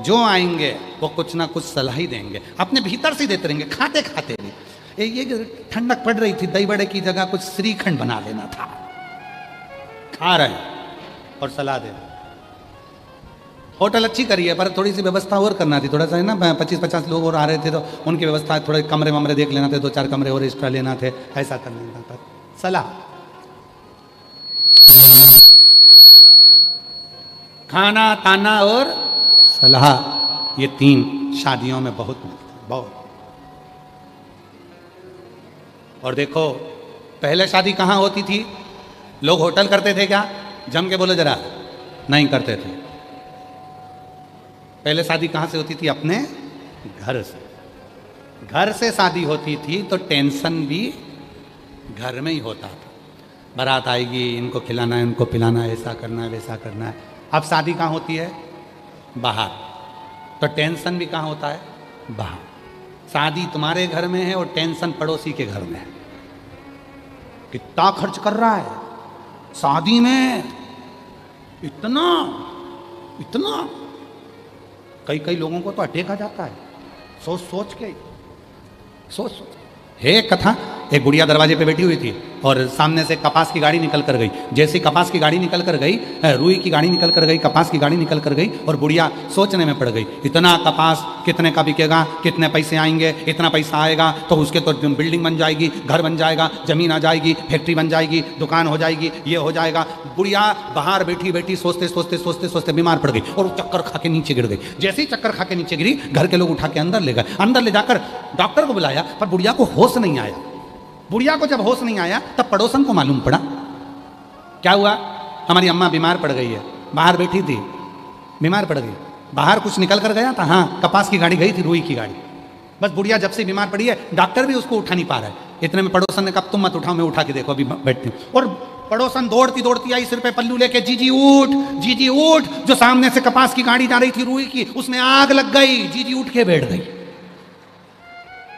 जो आएंगे, वो कुछ ना कुछ सलाह ही देंगे, अपने भीतर से देते रहेंगे, खाते खाते भी। ये ठंडक पड़ रही थी, दही बड़े की जगह कुछ श्रीखंड बना लेना था। खा रहे और सलाह दे। होटल अच्छी करी है, पर थोड़ी सी व्यवस्था और करना थी। थोड़ा सा है ना, 25-50 लोग और आ रहे थे तो उनकी व्यवस्था, थोड़े कमरे वमरे देख लेना थे, 2-4 कमरे और एक्स्ट्रा लेना थे, ऐसा कर लेना था। सलाह, खाना, ताना और सलाह, ये 3 शादियों में बहुत मिलती है, बहुत। और देखो पहले शादी कहाँ होती थी? लोग होटल करते थे क्या? जम के बोलो जरा। नहीं करते थे। पहले शादी कहाँ से होती थी? अपने घर से। घर से शादी होती थी तो टेंशन भी घर में ही होता था। बारात आएगी, इनको खिलाना है, इनको पिलाना है, ऐसा करना है, वैसा करना है। अब शादी कहाँ होती है? बाहर। तो टेंशन भी कहाँ होता है? बाहर। शादी तुम्हारे घर में है और टेंशन पड़ोसी के घर में है। कितना खर्च कर रहा है शादी में, इतना इतना। कई कई लोगों को तो अटैक आ जाता है सोच सोच के, सोच सोच। है कथा, एक गुड़िया दरवाजे पे बैठी हुई थी और सामने से कपास की गाड़ी निकल कर गई। जैसे कपास की गाड़ी निकल कर गई, रुई की गाड़ी निकल कर गई, कपास की गाड़ी निकल कर गई और बुढ़िया सोचने में पड़ गई, इतना कपास कितने का बिकेगा, कितने पैसे आएंगे, इतना पैसा आएगा तो उसके तो बिल्डिंग बन जाएगी, घर बन जाएगा, जमीन आ जाएगी, फैक्ट्री बन जाएगी, दुकान हो जाएगी, ये हो जाएगा। बुढ़िया बाहर बैठी बैठी सोचते सोचते सोचते सोचते बीमार पड़ गई और चक्कर खा के नीचे गिर गई। जैसे ही चक्कर खा के नीचे गिरी, घर के लोग उठा के अंदर ले गए। अंदर ले जाकर डॉक्टर को बुलाया पर बुढ़िया को होश नहीं आया। बुढ़िया को जब होश नहीं आया तब पड़ोसन को मालूम पड़ा। क्या हुआ? हमारी अम्मा बीमार पड़ गई है। बाहर बैठी थी, बीमार पड़ गई। बाहर कुछ निकल कर गया था, हाँ कपास की गाड़ी गई थी, रुई की गाड़ी। बस बुढ़िया जब से बीमार पड़ी है, डॉक्टर भी उसको उठा नहीं पा रहा है। इतने में पड़ोसन ने कहा तुम मत उठाओ, मैं उठा के देखो, अभी बैठती हूँ। और पड़ोसन दौड़ती दौड़ती आई, सिर पे पल्लू लेके, जीजी उठ, जीजी उठ। जो सामने से कपास की गाड़ी जा रही थी रुई की, उसमें आग लग गई। जीजी उठ के बैठ गई।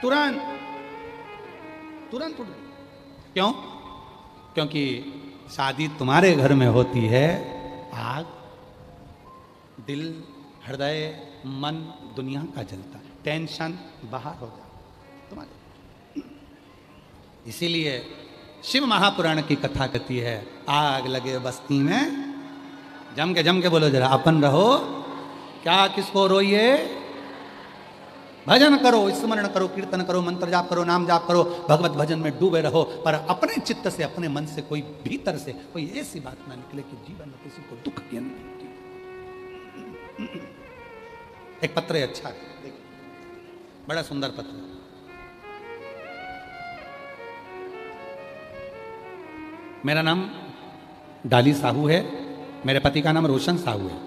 तुरंत तुरंत उठ गई। क्यों? क्योंकि शादी तुम्हारे घर में होती है, आग दिल, हृदय, मन, दुनिया का जलता है, टेंशन बाहर हो जाता तुम्हारे। इसीलिए शिव महापुराण की कथा कहती है, आग लगे बस्ती में, जम के बोलो जरा, अपन रहो क्या, किसको रोइए, भजन करो, स्मरण करो, कीर्तन करो, मंत्र जाप करो, नाम जाप करो, भगवत भजन में डूबे रहो। पर अपने चित्त से, अपने मन से कोई भीतर से कोई ऐसी बात ना निकले कि जीवन में किसी को दुख की अनुभूति। एक पत्र है, अच्छा है, देखिए, बड़ा सुंदर पत्र है। मेरा नाम डाली साहू है, मेरे पति का नाम रोशन साहू है।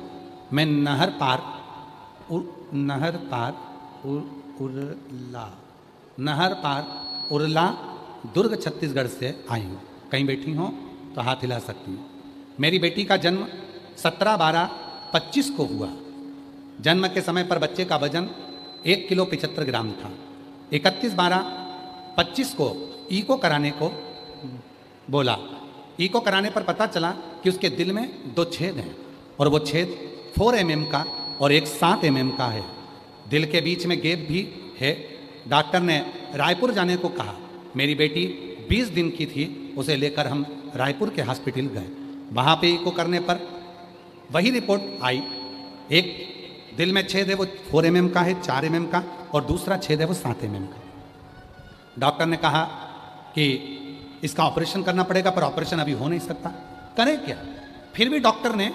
मैं नहर पार उरला दुर्ग छत्तीसगढ़ से आई हूँ। कहीं बैठी हो तो हाथ हिला सकती हूँ। मेरी बेटी का जन्म 17/12/25 को हुआ। जन्म के समय पर बच्चे का वजन 1 किलो 75 ग्राम था। 31/12/25 को ईको कराने को बोला। ईको कराने पर पता चला कि उसके दिल में 2 छेद हैं और वो छेद 4 mm का और एक 7 mm का है। दिल के बीच में गैप भी है। डॉक्टर ने रायपुर जाने को कहा। मेरी बेटी 20 दिन की थी, उसे लेकर हम रायपुर के हॉस्पिटल गए। वहाँ पे ईको करने पर वही रिपोर्ट आई, एक दिल में छेद है वो 4 mm का है, 4 mm का, और दूसरा छेद है वो 7 mm का। डॉक्टर ने कहा कि इसका ऑपरेशन करना पड़ेगा, पर ऑपरेशन अभी हो नहीं सकता, करें क्या? फिर भी डॉक्टर ने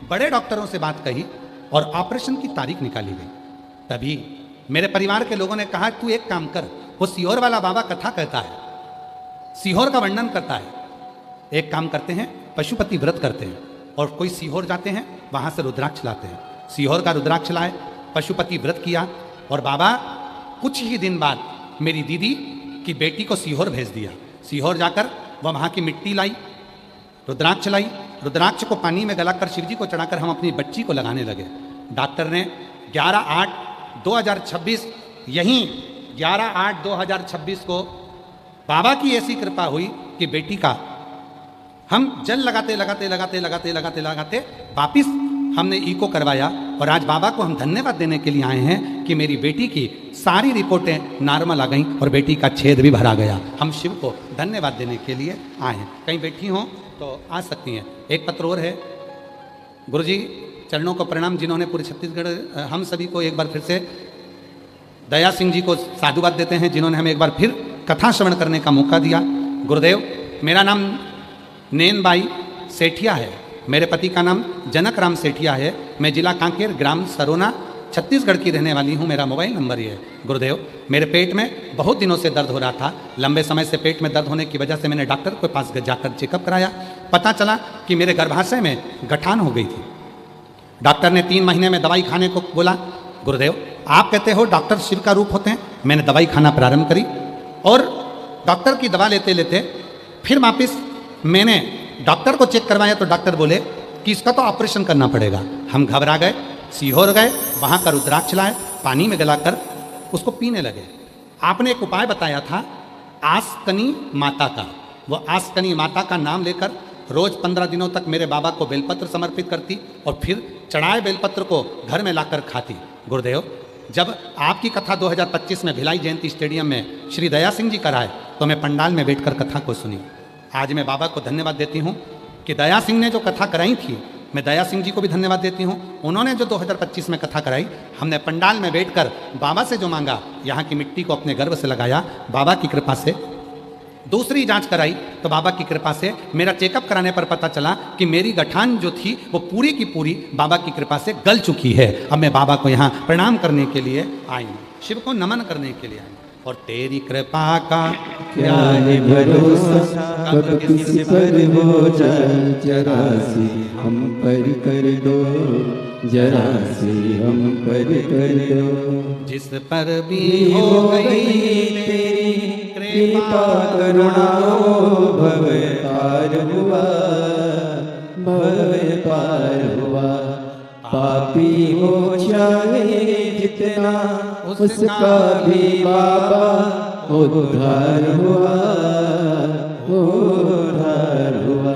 बड़े डॉक्टरों से बात कही और ऑपरेशन की तारीख निकाली गई। तभी मेरे परिवार के लोगों ने कहा तू एक काम कर, वो सीहोर वाला बाबा कथा कहता है, सीहोर का वर्णन करता है, एक काम करते हैं, पशुपति व्रत करते हैं और कोई सीहोर जाते हैं, वहाँ से रुद्राक्ष लाते हैं। सीहोर का रुद्राक्ष लाए, पशुपति व्रत किया और बाबा कुछ ही दिन बाद मेरी दीदी की बेटी को सीहोर भेज दिया। सीहोर जाकर वह वहाँ की मिट्टी लाई, रुद्राक्ष लाई, रुद्राक्ष को पानी में गलाकर शिव जी को चढ़ाकर हम अपनी बच्ची को लगाने लगे। डॉक्टर ने 11/8/2026 यहीं 11/8/2026 को बाबा की ऐसी कृपा हुई कि बेटी का हम जल लगाते लगाते लगाते लगाते लगाते लगाते वापिस हमने ईको करवाया और आज बाबा को हम धन्यवाद देने के लिए आए हैं कि मेरी बेटी की सारी रिपोर्टें नॉर्मल आ गई और बेटी का छेद भी भरा गया। हम शिव को धन्यवाद देने के लिए आए हैं। कहीं बैठी हों तो आ सकती हैं। एक पत्र और है। गुरुजी चरणों को प्रणाम, जिन्होंने पूरे छत्तीसगढ़ हम सभी को एक बार फिर से, दया सिंह जी को साधुवाद देते हैं जिन्होंने हमें एक बार फिर कथा श्रवण करने का मौका दिया। गुरुदेव, मेरा नाम नैनबाई सेठिया है, मेरे पति का नाम जनक राम सेठिया है। मैं जिला कांकेर, ग्राम सरोना, छत्तीसगढ़ की रहने वाली हूँ, मेरा मोबाइल नंबर ये है। गुरुदेव, मेरे पेट में बहुत दिनों से दर्द हो रहा था। लंबे समय से पेट में दर्द होने की वजह से मैंने डॉक्टर के पास जाकर चेकअप कराया। पता चला कि मेरे गर्भाशय में गठान हो गई थी। डॉक्टर ने 3 महीने में दवाई खाने को बोला। गुरुदेव, आप कहते हो डॉक्टर शिव का रूप होते हैं। मैंने दवाई खाना प्रारंभ करी और डॉक्टर की दवा लेते लेते फिर वापिस मैंने डॉक्टर को चेक करवाया तो डॉक्टर बोले कि इसका तो ऑपरेशन करना पड़ेगा। हम घबरा गए, सीहोर गए, वहाँ का रुद्राक्ष लाए, पानी में गलाकर उसको पीने लगे। आपने एक उपाय बताया था आस्कनी माता का। वो आस्कनी माता का नाम लेकर रोज 15 दिनों तक मेरे बाबा को बेलपत्र समर्पित करती और फिर चढ़ाए बेलपत्र को घर में लाकर खाती। गुरुदेव, जब आपकी कथा 2025 में भिलाई जयंती स्टेडियम में श्री दया सिंह जी कराए तो मैं पंडाल में बैठकर कथा को सुनी। आज मैं बाबा को धन्यवाद देती हूँ कि दया सिंह ने जो कथा कराई थी, मैं दया सिंह जी को भी धन्यवाद देती हूँ। उन्होंने जो 2025 में कथा कराई, हमने पंडाल में बैठकर बाबा से जो मांगा, यहाँ की मिट्टी को अपने गर्भ से लगाया, बाबा की कृपा से दूसरी जांच कराई तो बाबा की कृपा से मेरा चेकअप कराने पर पता चला कि मेरी गठान जो थी वो पूरी की पूरी बाबा की कृपा से गल चुकी है। अब मैं बाबा को यहाँ प्रणाम करने के लिए आई हूँ, शिव को नमन करने के लिए आई हूँ। और तेरी कृपा का क्या है भरोसा, कब किसी पर हो जाए, जरा सी हम पर कर दो, जरा सी हम पर कर दो। जिस पर भी हो गई तेरी कृपा करुणा भव पार हुआ, भव पार हुआ। पापी हो चाहे जितना, उसका भी बाबा उद्धार हुआ, उद्धार हुआ।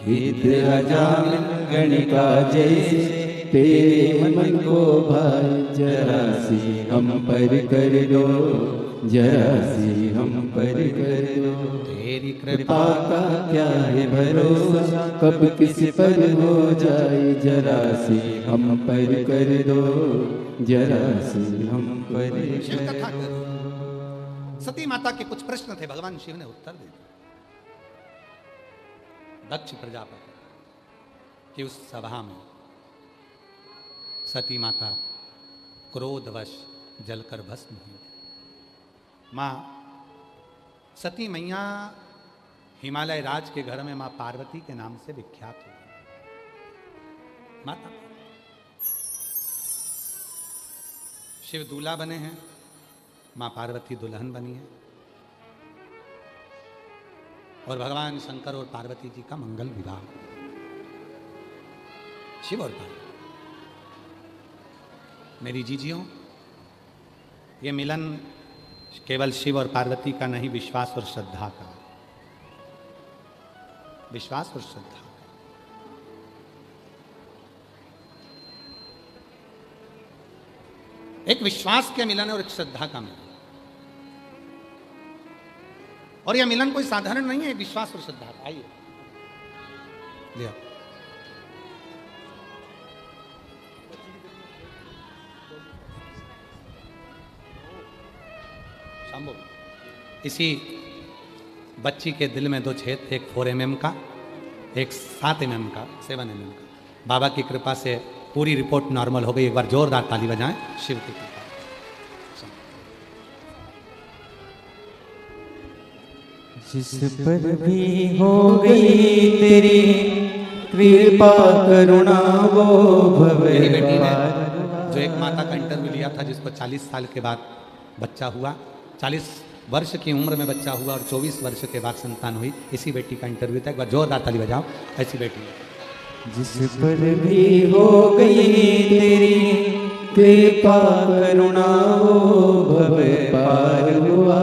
गीत अजामिल गणिका जैसे तेरे मन को भाई, जरा सी हम पर कर दो, जरा सी हम पर कर दो। तेरी कृपा का क्या है भरोसा, कब किसी पर हो जाए, जरा सी हम पर कर दो, जरा सी हम पर शिव कर कथा दो। कर। सती माता के कुछ प्रश्न थे, भगवान शिव ने उत्तर दे दिया। दक्ष प्रजापति की उस सभा में सती माता क्रोधवश जलकर भस्म हुई। माँ सती मैया हिमालय राज के घर में माँ पार्वती के नाम से विख्यात हो गई। माता शिव दूल्हा बने हैं, माँ पार्वती दुल्हन बनी है और भगवान शंकर और पार्वती जी का मंगल विवाह। शिव और पार्वती, मेरी जीजियों, ये मिलन केवल शिव और पार्वती का नहीं, विश्वास और श्रद्धा का। विश्वास और श्रद्धा। एक विश्वास के मिलन है और एक श्रद्धा का मिलन। और यह मिलन कोई साधारण नहीं है, विश्वास और श्रद्धा का। आइए लिया। इसी बच्ची के दिल में 2 छेद, एक 4 mm का, एक 7 mm का, 7 mm का। बाबा की कृपा से पूरी रिपोर्ट नॉर्मल हो गई। एक बार जोरदार ताली बजाएं शिव की कृपा। जिस पर भी हो गई तेरी कृपा करुणा, वो भवे। मेरी बेटी ने जो एक माता का इंटरव्यू लिया था जिसको 40 साल के बाद बच्चा हुआ, 40 वर्ष की उम्र में बच्चा हुआ और 24 वर्ष के बाद संतान हुई, इसी बेटी का इंटरव्यू था। एक बार जोरदार ताली बजाओ ऐसी बेटी। जिस पर भी हो गई तेरी कृपा करुणा, वो भवे पार हुआ,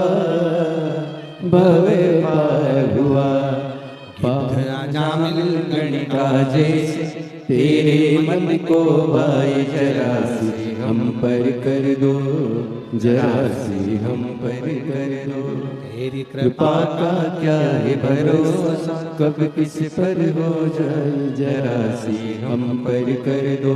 भवे पार हुआ। जामिल गणिका जैसे तेरे मन को भाई, जरा सी हम पर कर दो, जरा सी हम पर कर दो। तेरी कृपा का क्या है भरोसा, कब किस पर हो जाए, जरा सी हम पर कर दो।